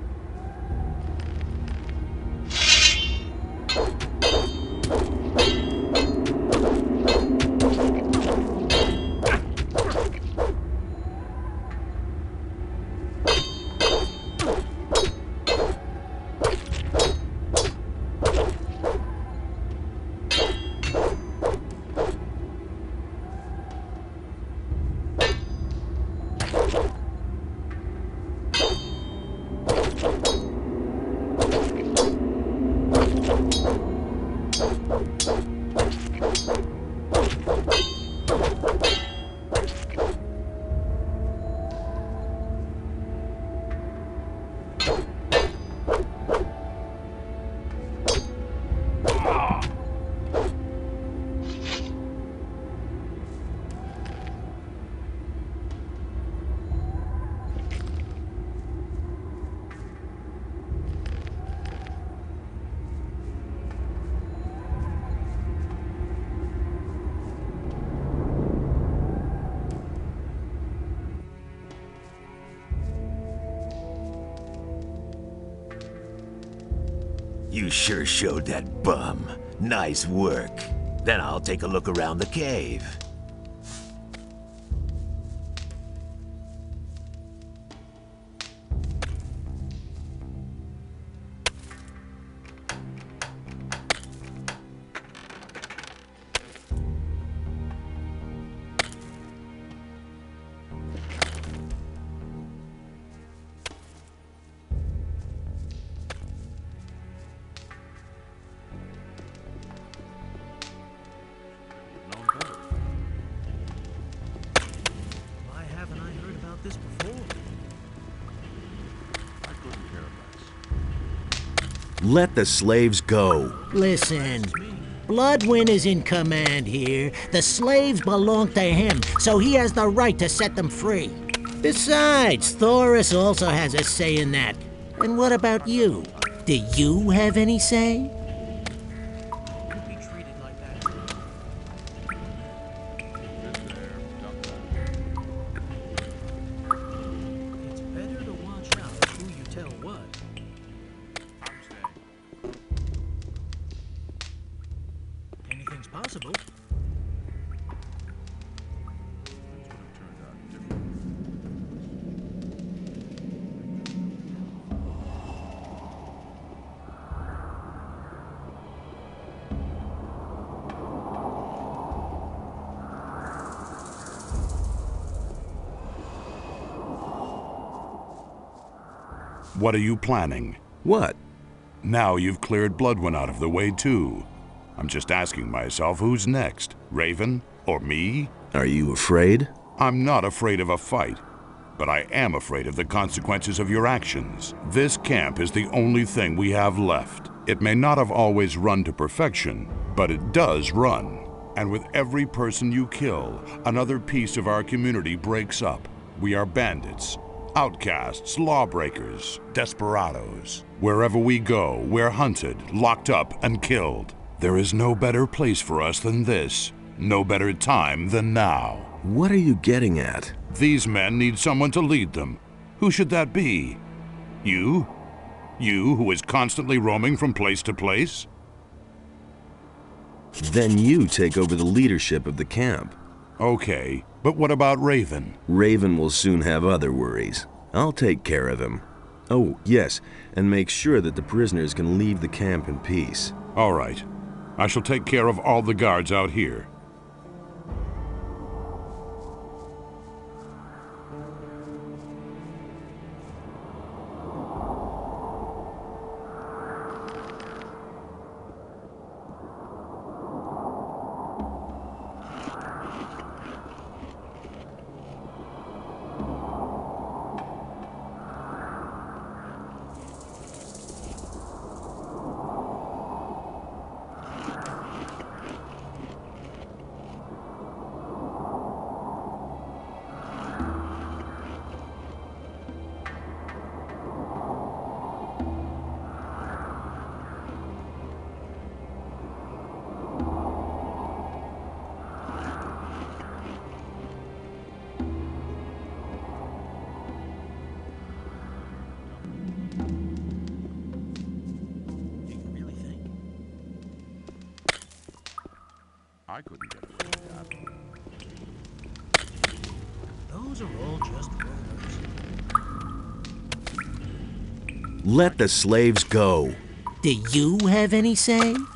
You sure showed that bum. Nice work. Then I'll take a look around the cave. Let the slaves go. Listen, Bloodwind is in command here. The slaves belong to him, so he has the right to set them free. Besides, Thoris also has a say in that. And what about you? Do you have any say? It's better to watch out who you tell what. Anything's possible. What are you planning? What? Now you've cleared Bloodwind out of the way, too. I'm just asking myself who's next, Raven or me? Are you afraid? I'm not afraid of a fight, but I am afraid of the consequences of your actions. This camp is the only thing we have left. It may not have always run to perfection, but it does run. And with every person you kill, another piece of our community breaks up. We are bandits, outcasts, lawbreakers, desperados. Wherever we go, we're hunted, locked up, and killed. There is no better place for us than this. No better time than now. What are you getting at? These men need someone to lead them. Who should that be? You? You, who is constantly roaming from place to place? Then you take over the leadership of the camp. Okay, but what about Raven? Raven will soon have other worries. I'll take care of him. Oh, yes, and make sure that the prisoners can leave the camp in peace. All right. I shall take care of all the guards out here. I couldn't get away with that. Those are all just rumors. Let the slaves go. Do you have any say? You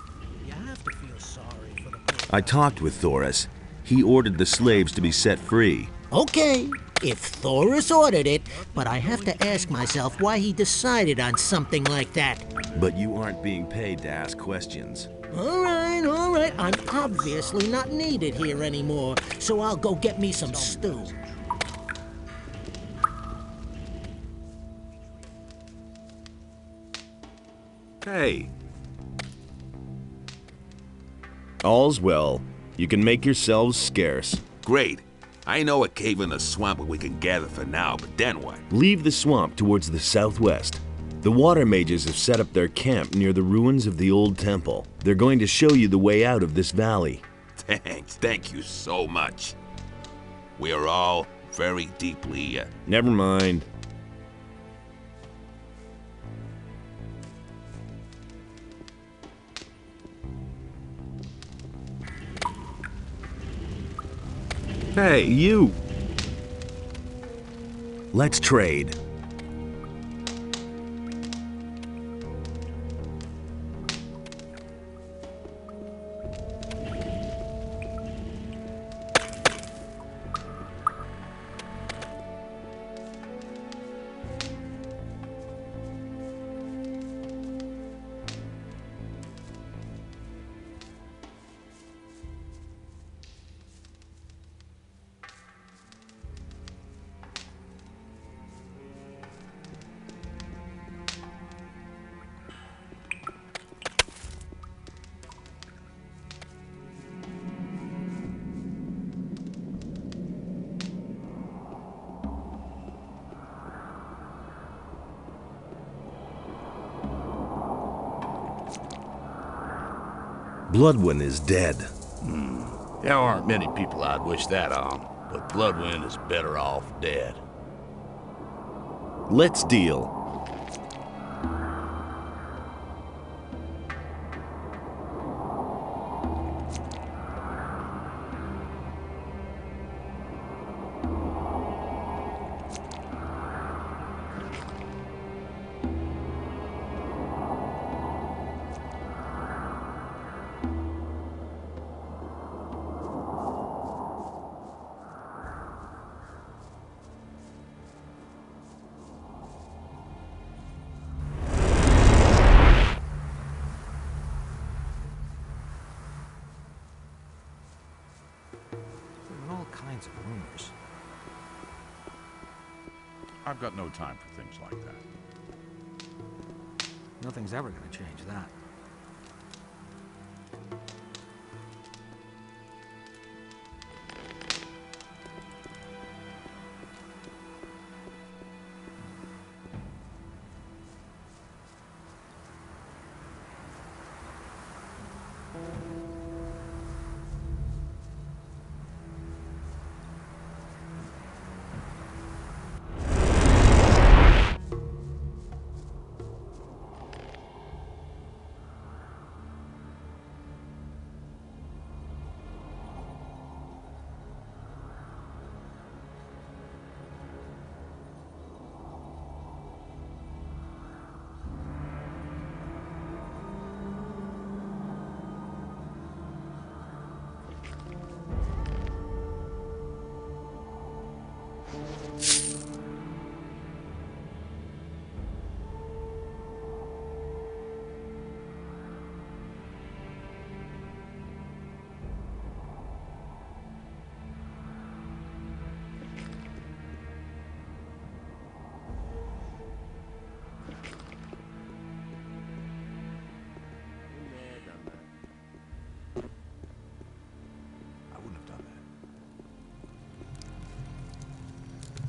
have to feel sorry for the poor. I talked with Thoris. He ordered the slaves to be set free. Okay, if Thoris ordered it, but I have to ask myself why he decided on something like that. But you aren't being paid to ask questions. All right. I'm obviously not needed here anymore, so I'll go get me some stew. Hey. All's well. You can make yourselves scarce. Great. I know a cave in the swamp where we can gather for now, but then what? Leave the swamp towards the southwest. The water mages have set up their camp near the ruins of the old temple. They're going to show you the way out of this valley. Thanks. Thank you so much. We are all very deeply... Never mind. Hey, you! Let's trade. Bloodwind is dead. There aren't many people I'd wish that on, but Bloodwind is better off dead. Let's deal. All kinds of rumors. I've got no time for things like that. Nothing's ever going to change that.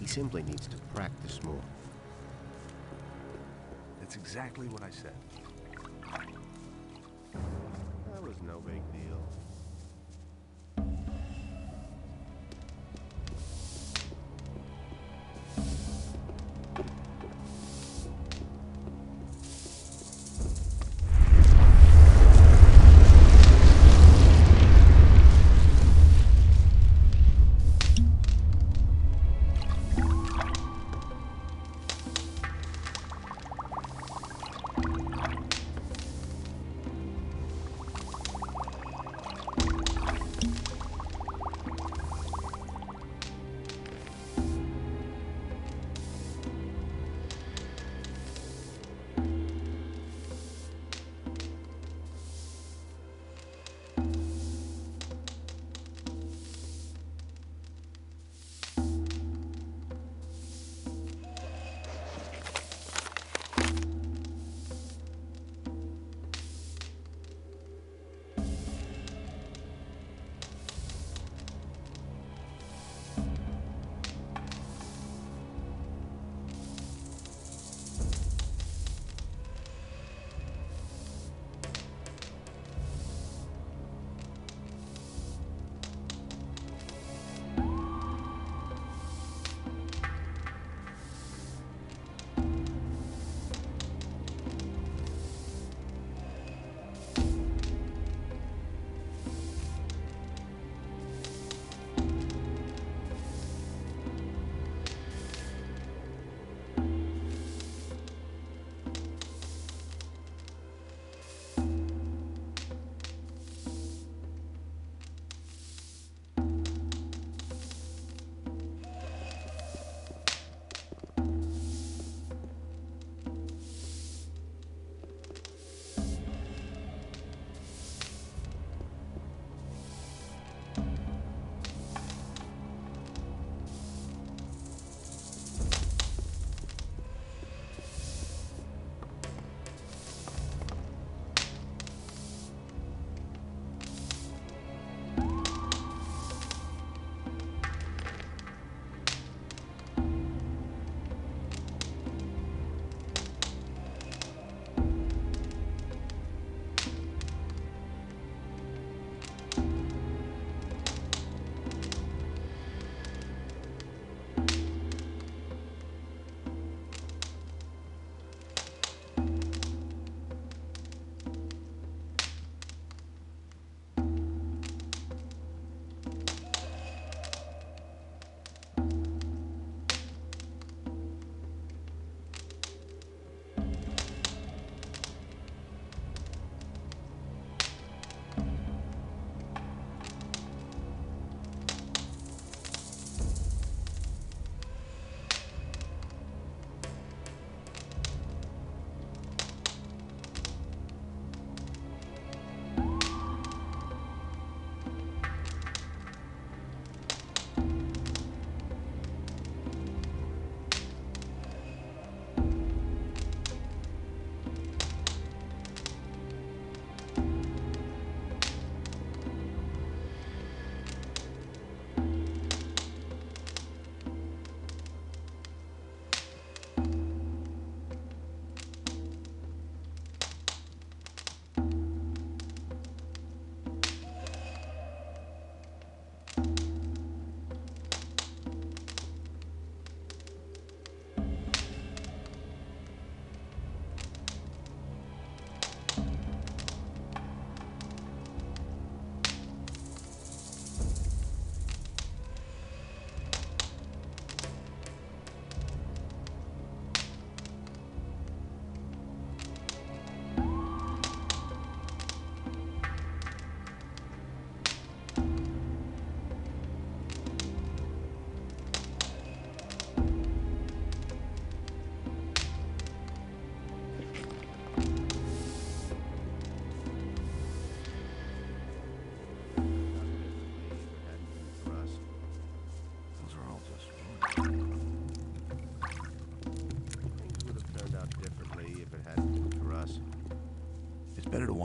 He simply needs to practice more. That's exactly what I said. That was no big deal.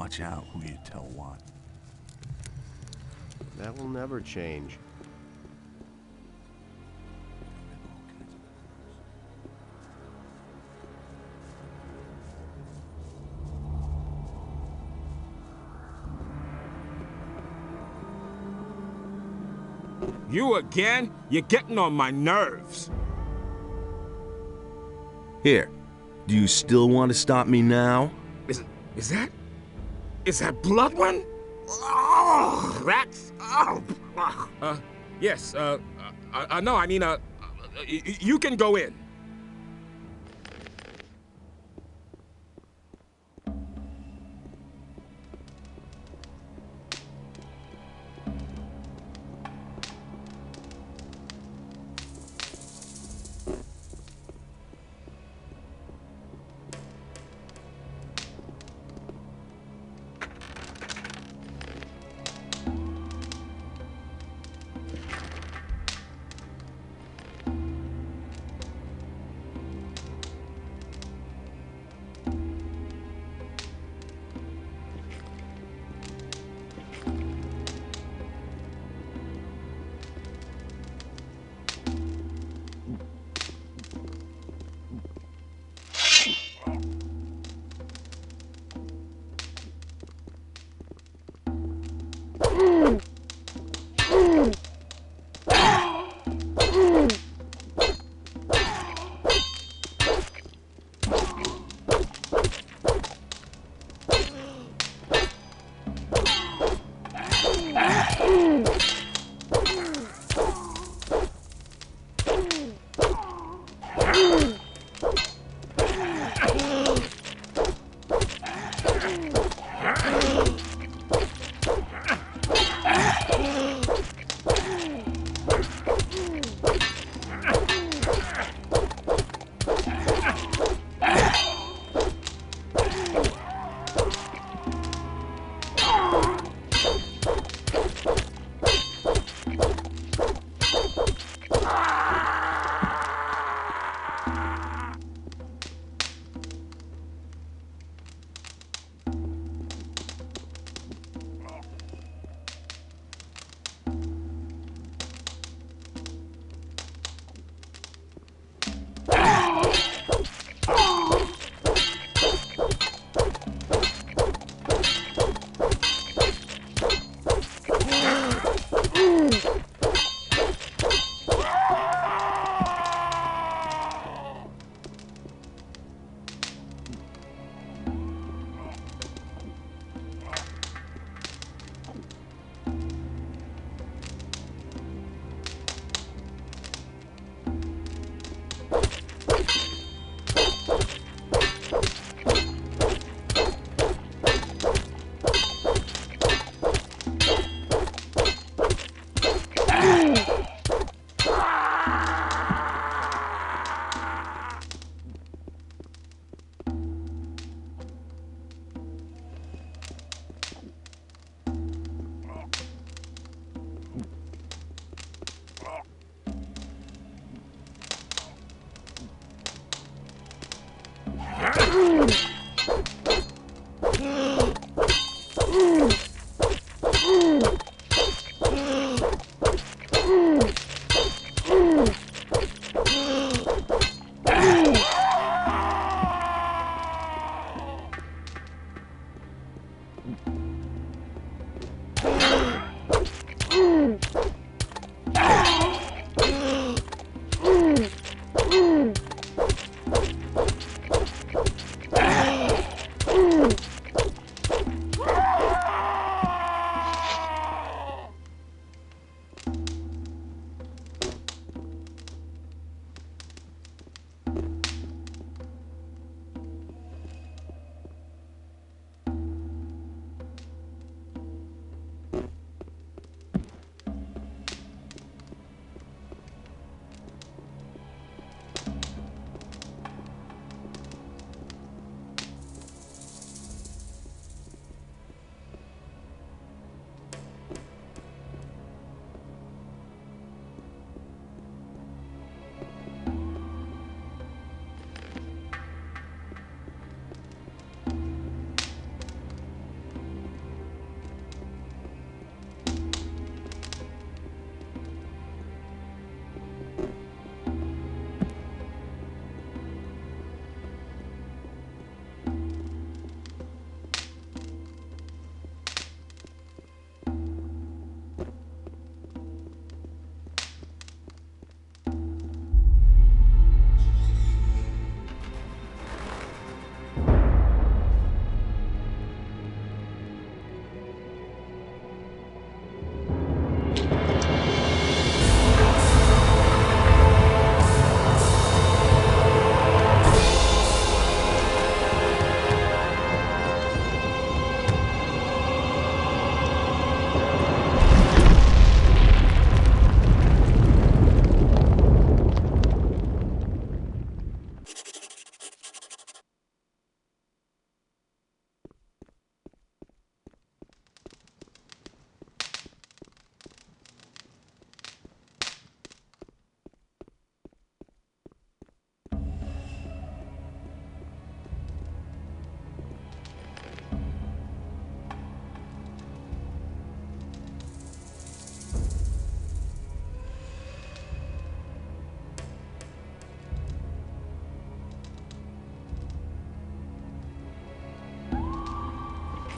watch out who you tell what. That will never change. You again? You're getting on my nerves. Here, do you still want to stop me now? Is that Bloodwin? Oh, that's... Oh. Yes, no, I mean, you can go in.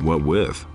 What with?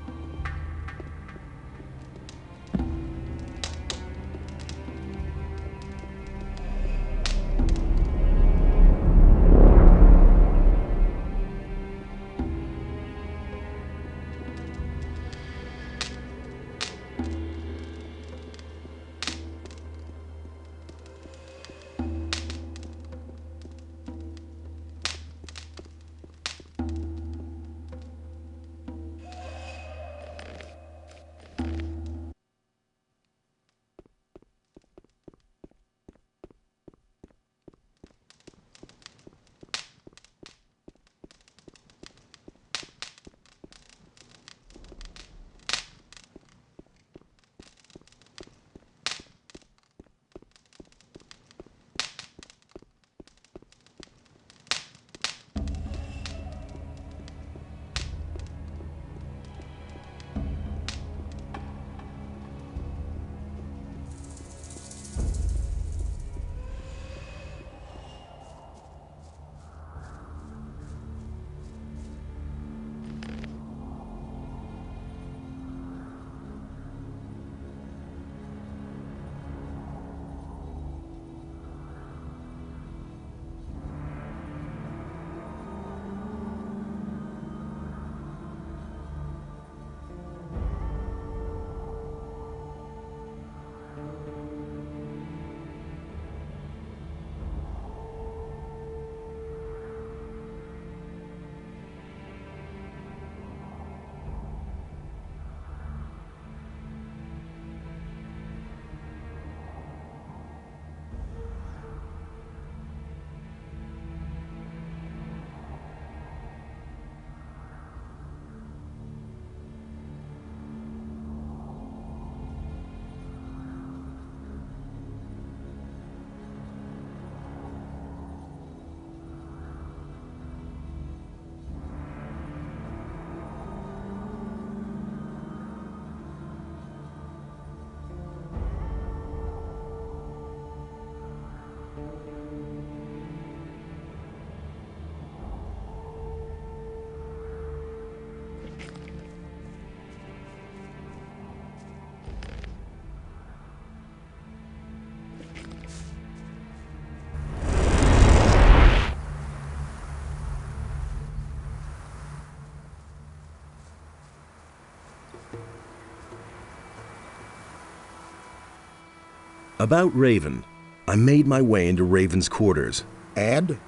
About Raven. I made my way into Raven's quarters. And?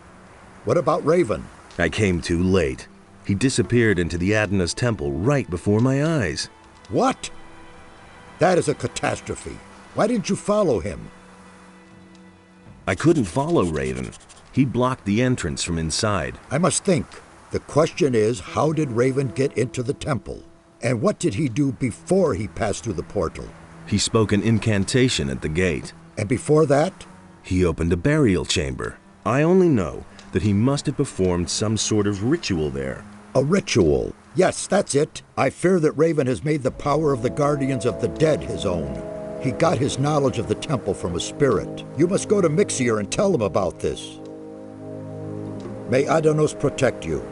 What about Raven? I came too late. He disappeared into the Adana's temple right before my eyes. What? That is a catastrophe. Why didn't you follow him? I couldn't follow Raven. He blocked the entrance from inside. I must think. The question is, how did Raven get into the temple? And what did he do before he passed through the portal? He spoke an incantation at the gate. And before that? He opened a burial chamber. I only know that he must have performed some sort of ritual there. A ritual? Yes, that's it. I fear that Raven has made the power of the Guardians of the Dead his own. He got his knowledge of the temple from a spirit. You must go to Mixir and tell him about this. May Adanos protect you.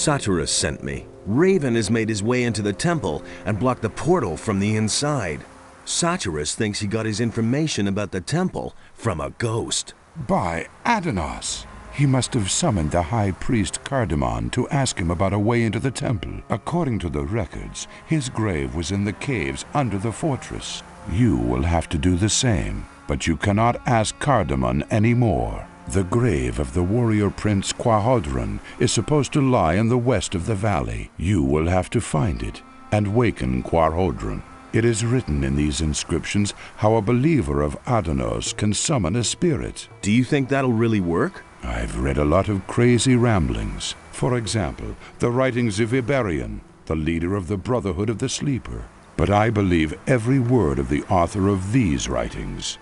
Satyrus sent me. Raven has made his way into the temple and blocked the portal from the inside. Satyrus thinks he got his information about the temple from a ghost. By Adanos! He must have summoned the high priest Cardamon to ask him about a way into the temple. According to the records, his grave was in the caves under the fortress. You will have to do the same, but you cannot ask Cardamon anymore. The grave of the warrior prince Quahodron is supposed to lie in the west of the valley. You will have to find it and waken Quahodron. It is written in these inscriptions how a believer of Adanos can summon a spirit. Do you think that'll really work? I've read a lot of crazy ramblings. For example, the writings of Iberian, the leader of the Brotherhood of the Sleeper. But I believe every word of the author of these writings.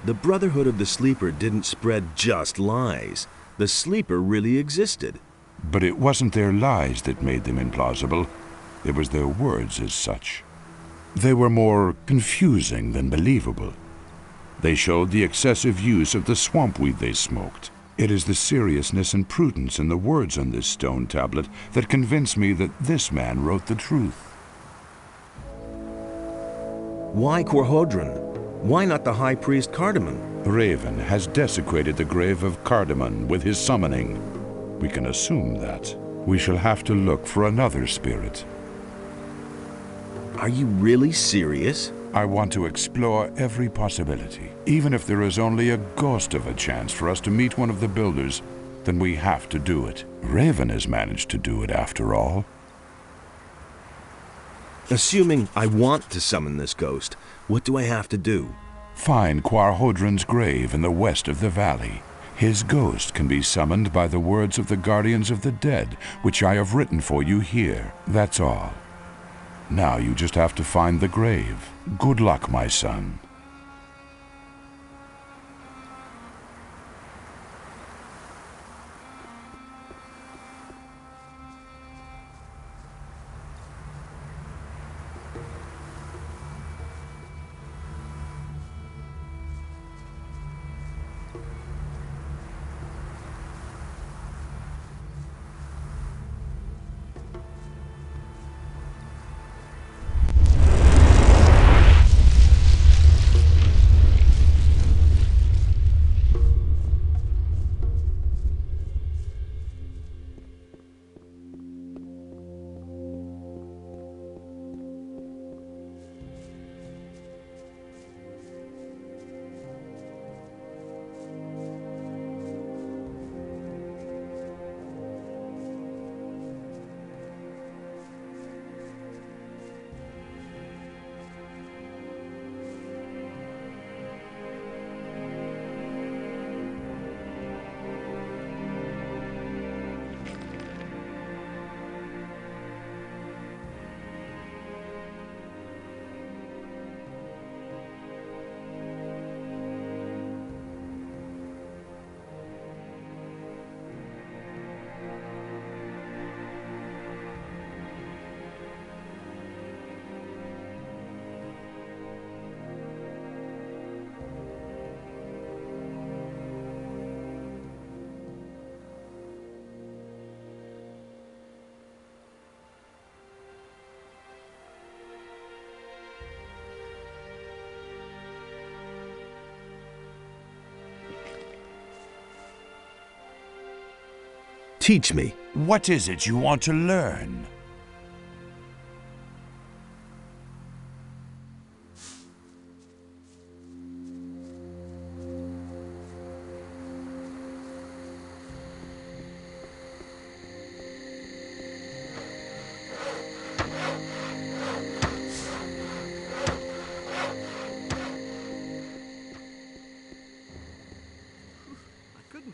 The Brotherhood of the Sleeper didn't spread just lies. The Sleeper really existed. But it wasn't their lies that made them implausible. It was their words as such. They were more confusing than believable. They showed the excessive use of the swampweed they smoked. It is the seriousness and prudence in the words on this stone tablet that convince me that this man wrote the truth. Why Corhodron? Why not the High Priest Cardamon? Raven has desecrated the grave of Cardamon with his summoning. We can assume that. We shall have to look for another spirit. Are you really serious? I want to explore every possibility. Even if there is only a ghost of a chance for us to meet one of the builders, then we have to do it. Raven has managed to do it after all. Assuming I want to summon this ghost, what do I have to do? Find Quarhodron's grave in the west of the valley. His ghost can be summoned by the words of the Guardians of the Dead, which I have written for you here. That's all. Now you just have to find the grave. Good luck, my son. Teach me. What is it you want to learn?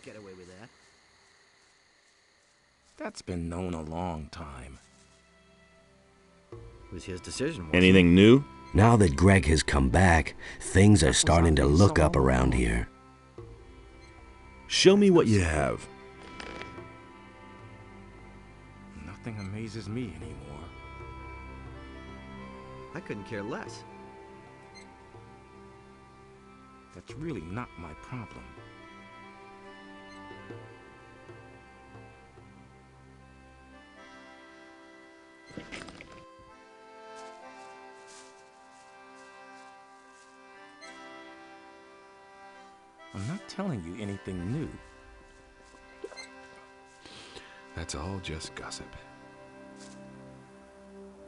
Get away with that. That's been known a long time. It was his decision. Anything new? Now that Greg has come back, things are starting to look up around here. Show me what you have. Nothing amazes me anymore. I couldn't care less. That's really not my problem. I'm not telling you anything new. That's all just gossip.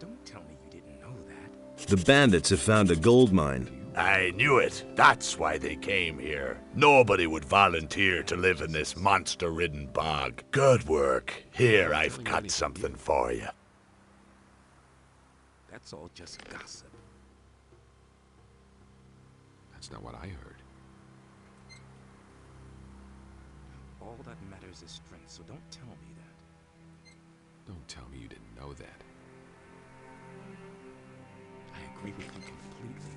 Don't tell me you didn't know that. The bandits have found a gold mine. I knew it. That's why they came here. Nobody would volunteer to live in this monster-ridden bog. Good work. Here, I've got something for you. That's all just gossip. That's not what I heard. All that matters is strength, so don't tell me that. Don't tell me you didn't know that. I agree with you completely.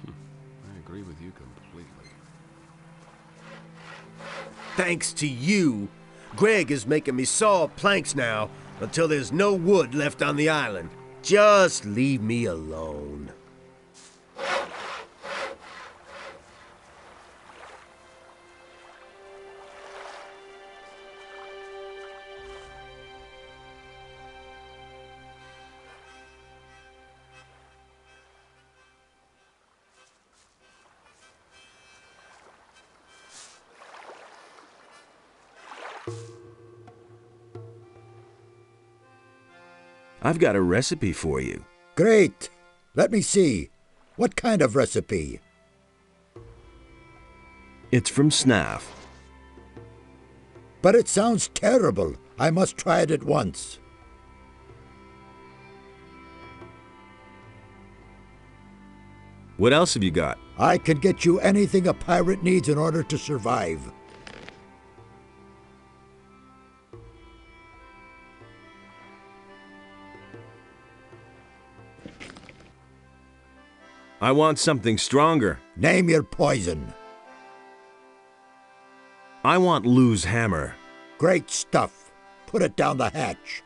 I agree with you completely. Thanks to you, Greg is making me saw planks now. Until there's no wood left on the island. Just leave me alone. I've got a recipe for you. Great. Let me see. What kind of recipe? It's from Snaff. But it sounds terrible. I must try it at once. What else have you got? I can get you anything a pirate needs in order to survive. I want something stronger. Name your poison. I want Lou's hammer. Great stuff. Put it down the hatch.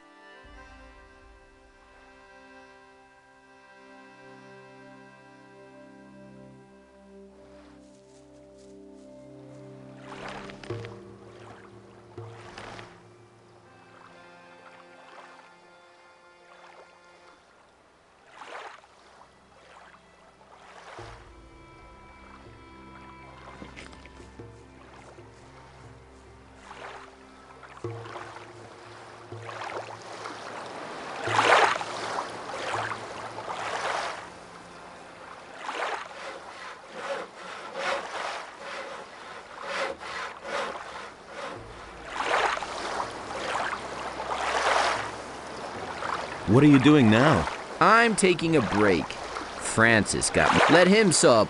What are you doing now? I'm taking a break. Francis got me. Let him sup.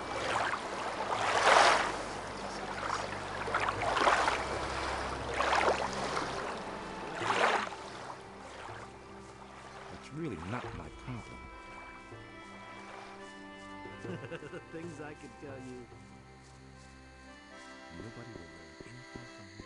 It's really not my problem. The things I could tell you. Nobody will learn anything from me.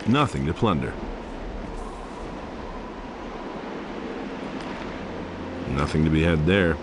Nothing to plunder. Nothing to be had there.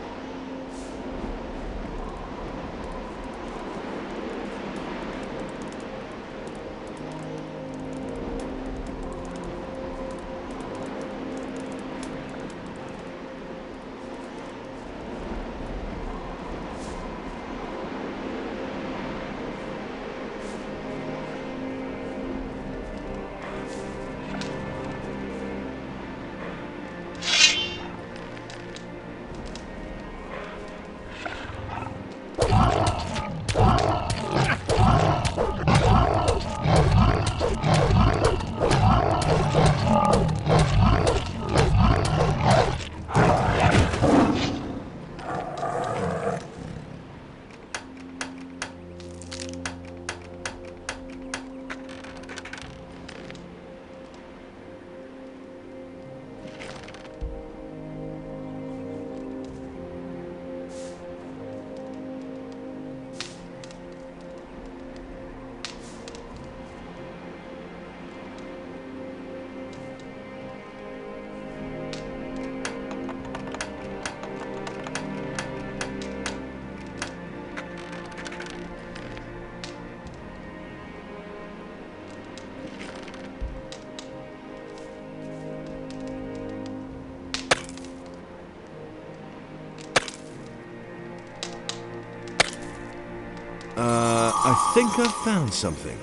I think I've found something.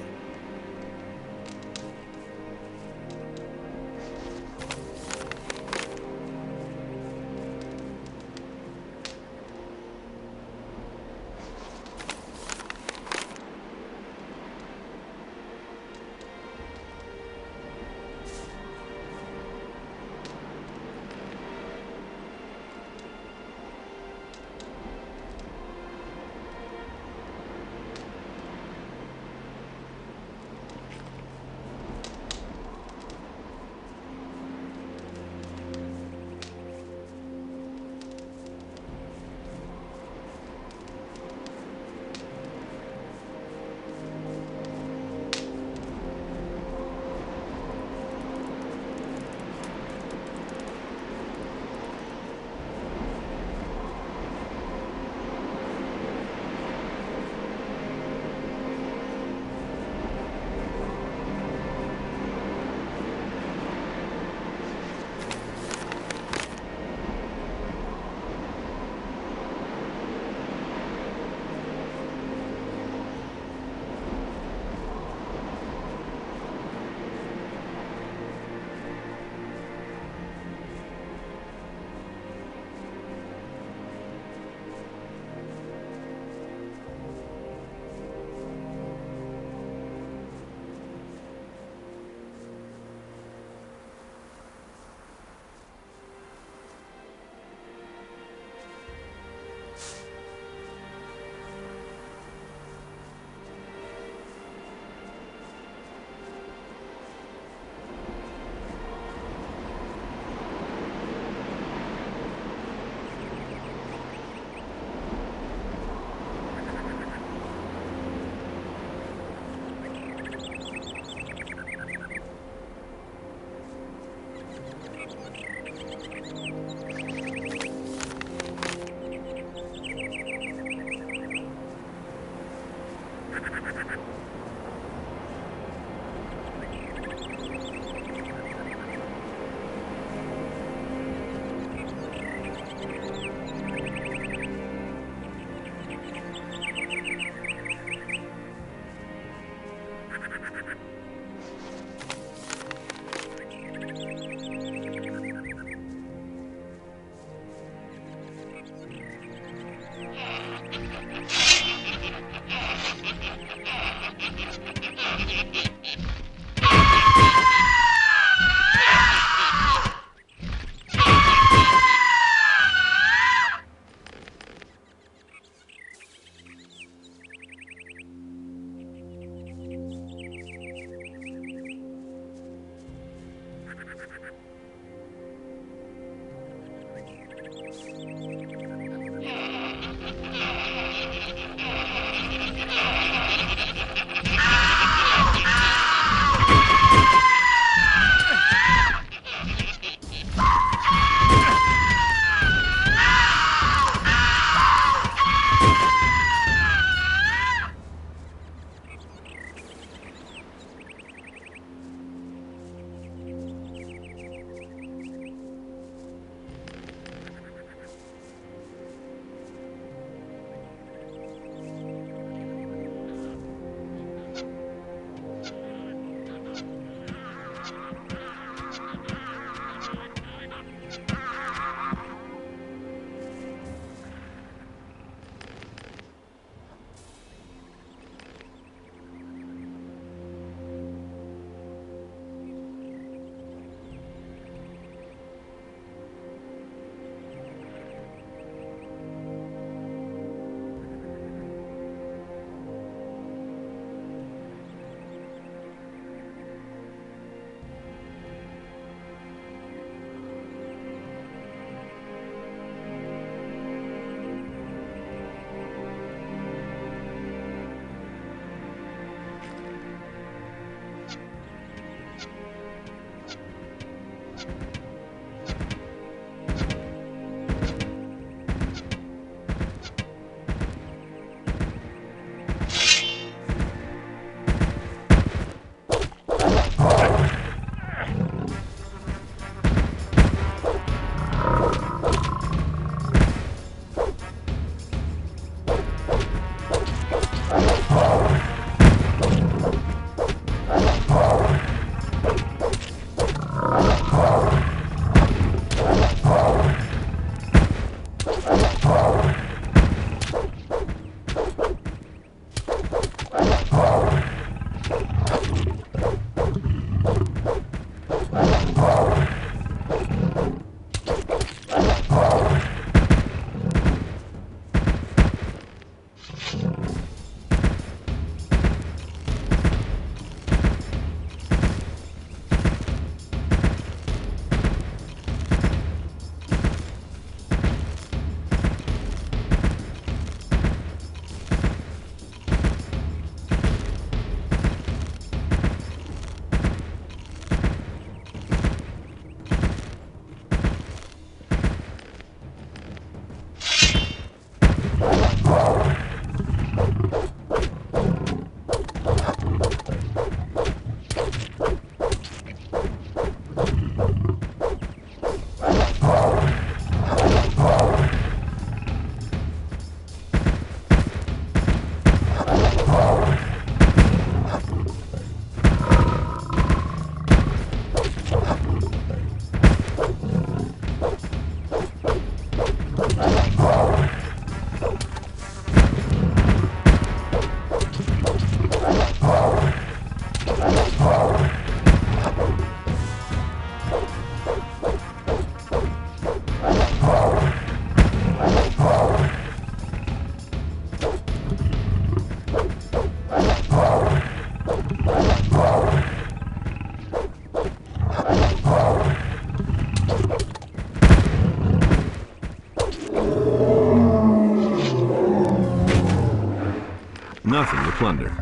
Nothing to plunder.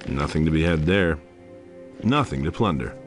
Nothing to be had there. Nothing to plunder.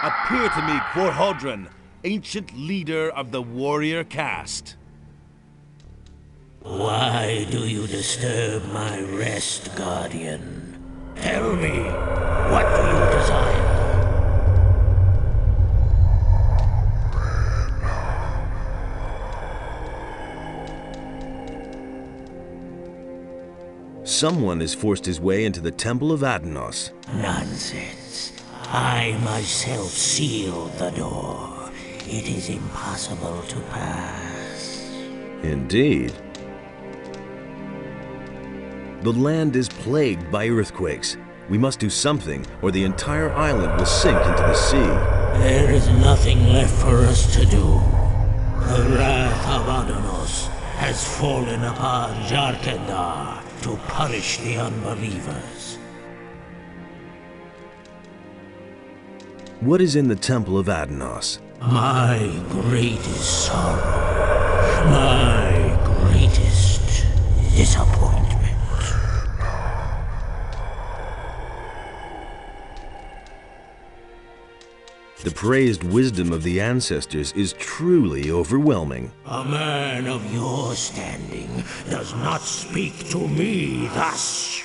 Appear to me, Quorhodron, ancient leader of the warrior caste. Why do you disturb my rest, Guardian? Tell me, what do you desire? Someone has forced his way into the Temple of Adanos. Nonsense. I myself sealed the door. It is impossible to pass. Indeed. The land is plagued by earthquakes. We must do something, or the entire island will sink into the sea. There is nothing left for us to do. The wrath of Adanos has fallen upon Jarkendar to punish the unbelievers. What is in the Temple of Adanos? My greatest sorrow. My greatest disappointment. The praised wisdom of the ancestors is truly overwhelming. A man of your standing does not speak to me thus.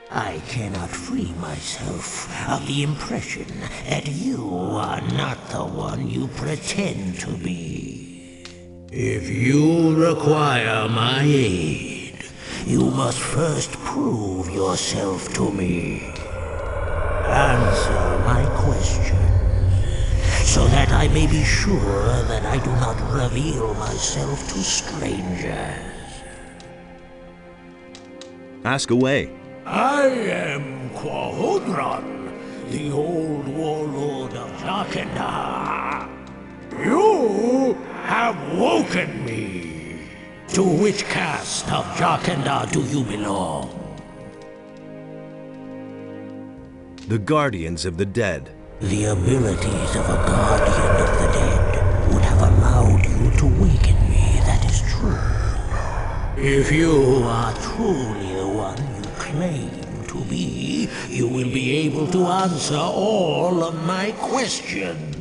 I cannot free myself of the impression that you are not the one you pretend to be. If you require my aid, you must first prove yourself to me. Answer my questions, so that I may be sure that I do not reveal myself to strangers. Ask away. I am Quahodron, the old warlord of Jarkendar. You have woken me. To which caste of Jarkendar do you belong? The Guardians of the Dead. The abilities of a Guardian of the Dead would have allowed you to waken me, that is true. If you are truly the one you claim to be, you will be able to answer all of my questions.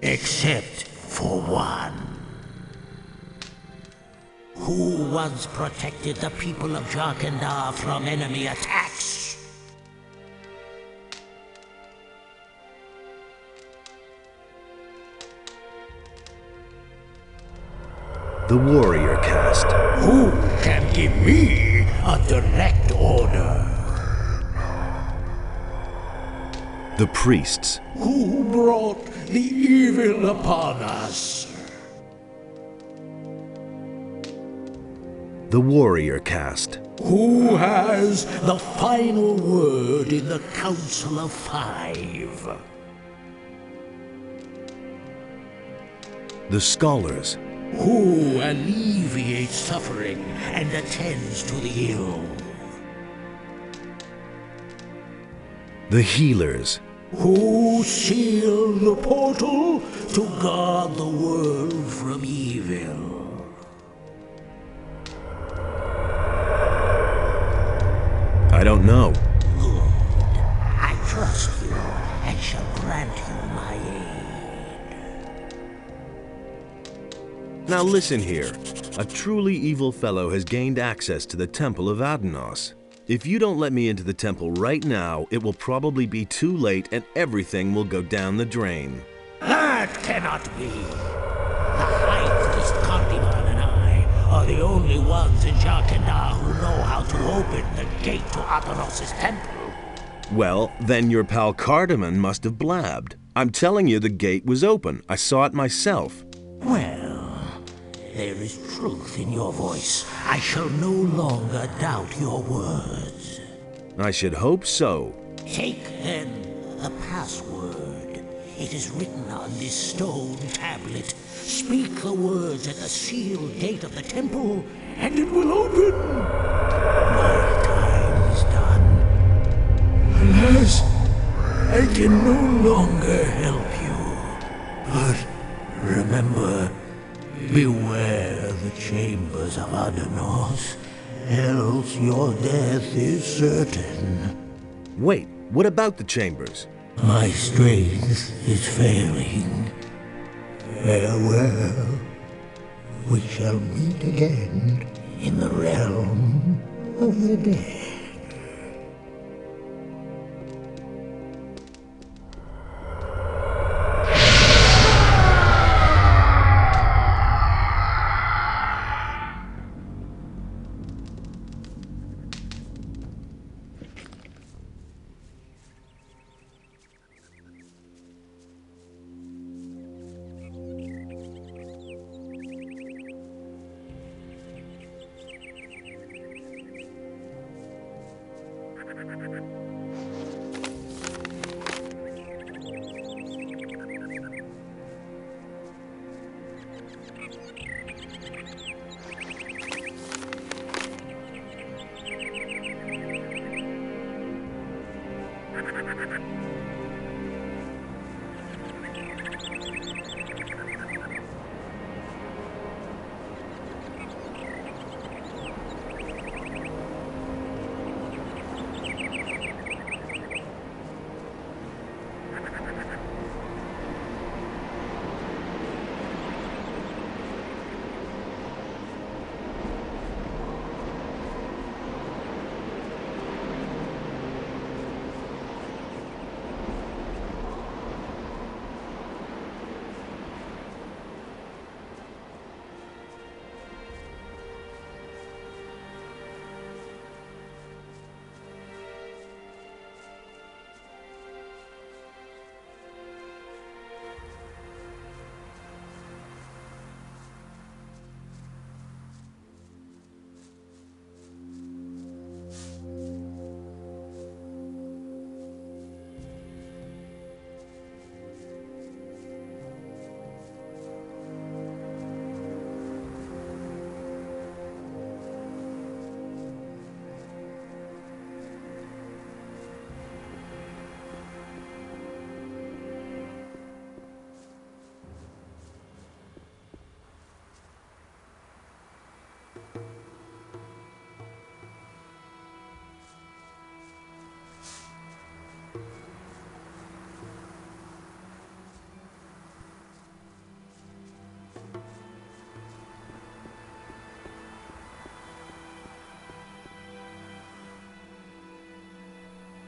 Except for one. Who once protected the people of Jarkendar from enemy attacks? The Warrior Caste. Who can give me a direct order? The Priests. Who brought the evil upon us? The Warrior Caste. Who has the final word in the Council of Five? The Scholars. Who alleviates suffering and attends to the ill? The Healers. Who seal the portal to guard the world from evil? I don't know. Good. I trust you and shall grant you my aid. Now listen here. A truly evil fellow has gained access to the Temple of Adanos. If you don't let me into the temple right now, it will probably be too late and everything will go down the drain. That cannot be. The High Priest Condiman and I are the only ones in Jarkendar who know how to open the gate to Adanos' temple. Well, then your pal Cardamon must have blabbed. I'm telling you the gate was open. I saw it myself. Well, there is truth in your voice. I shall no longer doubt your words. I should hope so. Take, then, the password. It is written on this stone tablet. Speak the words at the sealed gate of the temple, and it will open. My time is done. Alas, I can no longer help you. But remember, beware the chambers of Adanos, else your death is certain. Wait, what about the chambers? My strength is failing. Farewell. We shall meet again in the realm of the dead.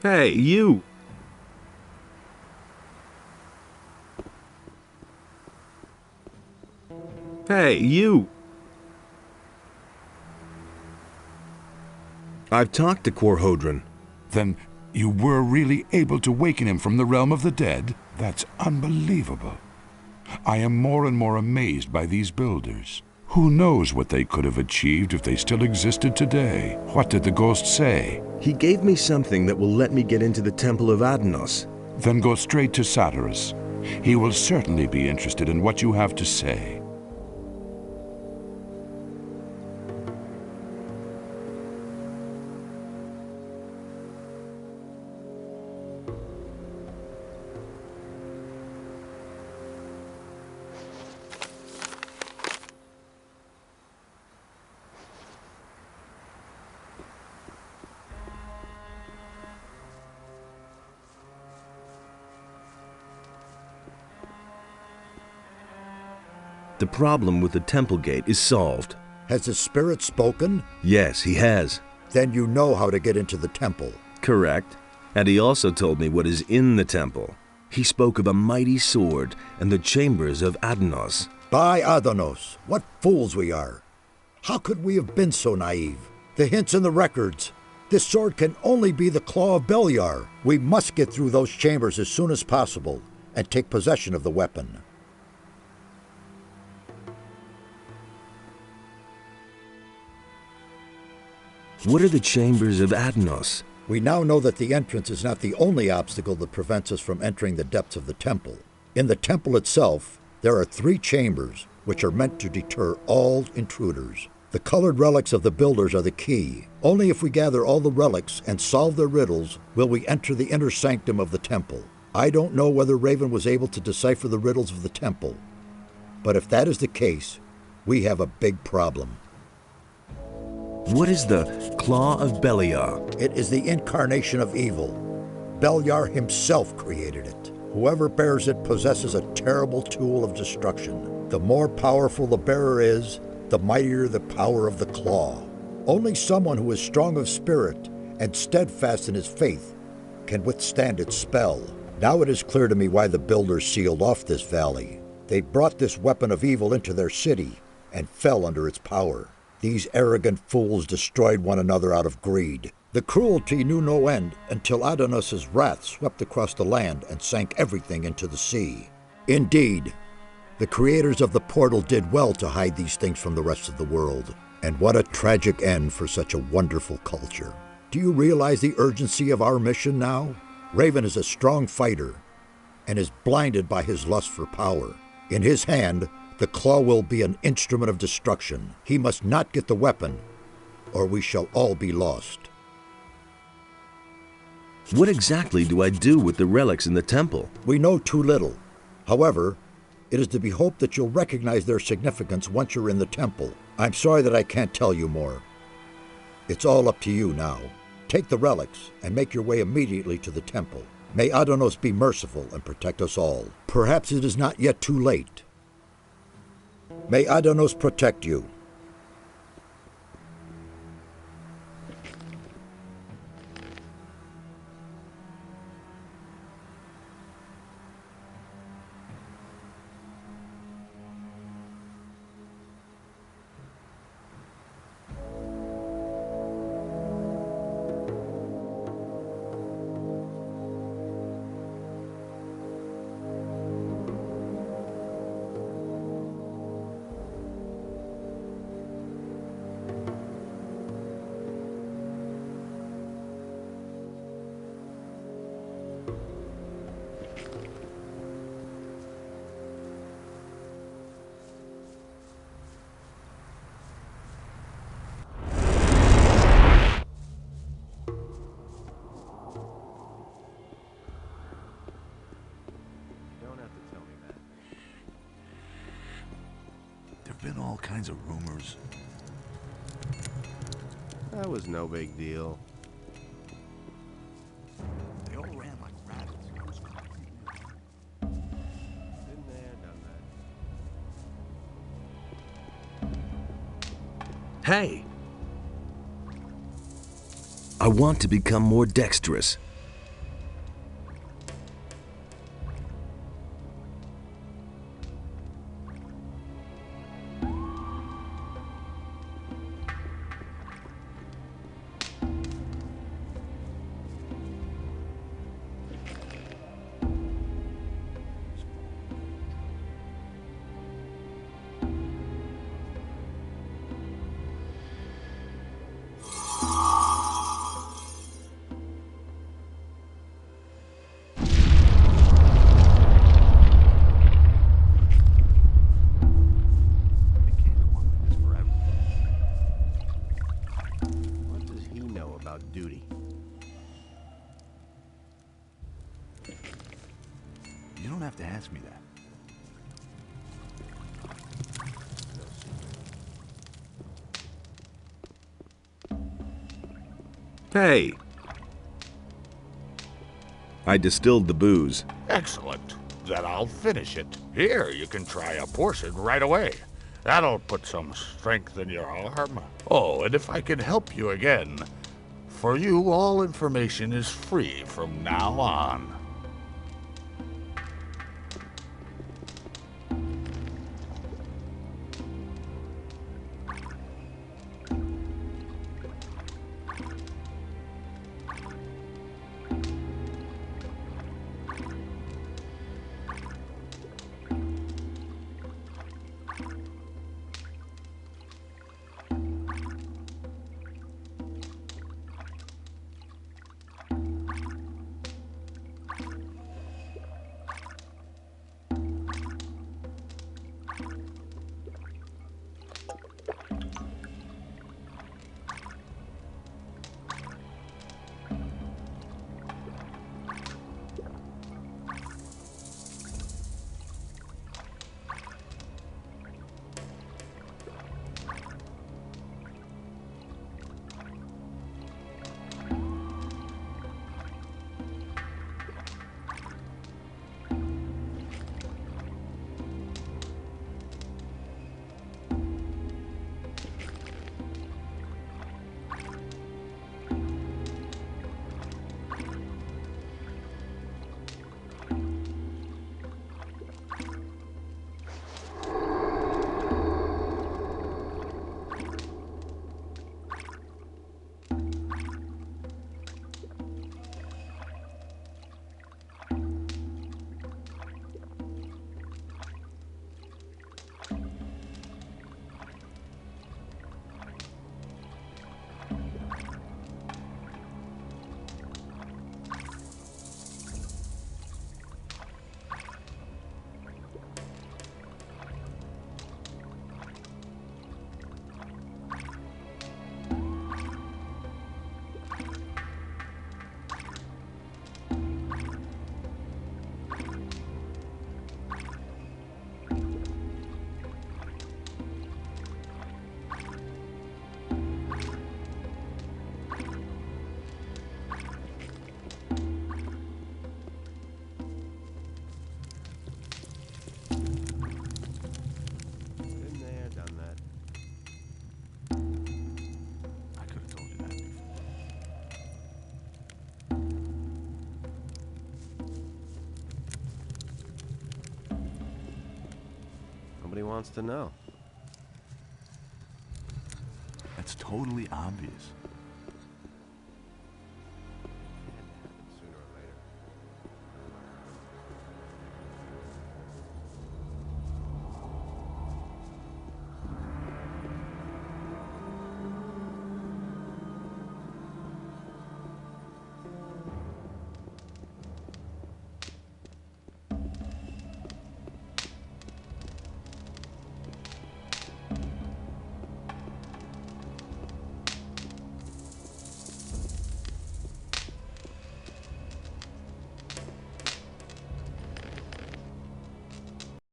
Hey, you! Hey, you! I've talked to Korhodron. Then you were really able to waken him from the realm of the dead? That's unbelievable. I am more and more amazed by these builders. Who knows what they could have achieved if they still existed today? What did the ghost say? He gave me something that will let me get into the Temple of Adanos. Then go straight to Satyrus. He will certainly be interested in what you have to say. The problem with the temple gate is solved. Has the spirit spoken? Yes, he has. Then you know how to get into the temple. Correct. And he also told me what is in the temple. He spoke of a mighty sword and the chambers of Adanos. By Adanos, what fools we are. How could we have been so naive? The hints in the records. This sword can only be the claw of Beliar. We must get through those chambers as soon as possible and take possession of the weapon. What are the chambers of Adanos? We now know that the entrance is not the only obstacle that prevents us from entering the depths of the temple. In the temple itself, there are 3 chambers which are meant to deter all intruders. The colored relics of the builders are the key. Only if we gather all the relics and solve their riddles will we enter the inner sanctum of the temple. I don't know whether Raven was able to decipher the riddles of the temple, but if that is the case, we have a big problem. What is the Claw of Beliar? It is the incarnation of evil. Beliar himself created it. Whoever bears it possesses a terrible tool of destruction. The more powerful the bearer is, the mightier the power of the claw. Only someone who is strong of spirit and steadfast in his faith can withstand its spell. Now it is clear to me why the builders sealed off this valley. They brought this weapon of evil into their city and fell under its power. These arrogant fools destroyed one another out of greed. The cruelty knew no end until Adanos' wrath swept across the land and sank everything into the sea. Indeed, the creators of the portal did well to hide these things from the rest of the world. And what a tragic end for such a wonderful culture. Do you realize the urgency of our mission now? Raven is a strong fighter and is blinded by his lust for power. In his hand, the claw will be an instrument of destruction. He must not get the weapon, or we shall all be lost. What exactly do I do with the relics in the temple? We know too little. However, it is to be hoped that you'll recognize their significance once you're in the temple. I'm sorry that I can't tell you more. It's all up to you now. Take the relics and make your way immediately to the temple. May Adanos be merciful and protect us all. Perhaps it is not yet too late. May Adanos protect you. Been all kinds of rumors. That was no big deal. They all ran like rabbits. Been there, done that. Hey! I want to become more dexterous. Hey! I distilled the booze. Excellent. Then I'll finish it. Here, you can try a portion right away. That'll put some strength in your arm. Oh, and if I can help you again, for you, all information is free from now on. Nobody wants to know. That's totally obvious.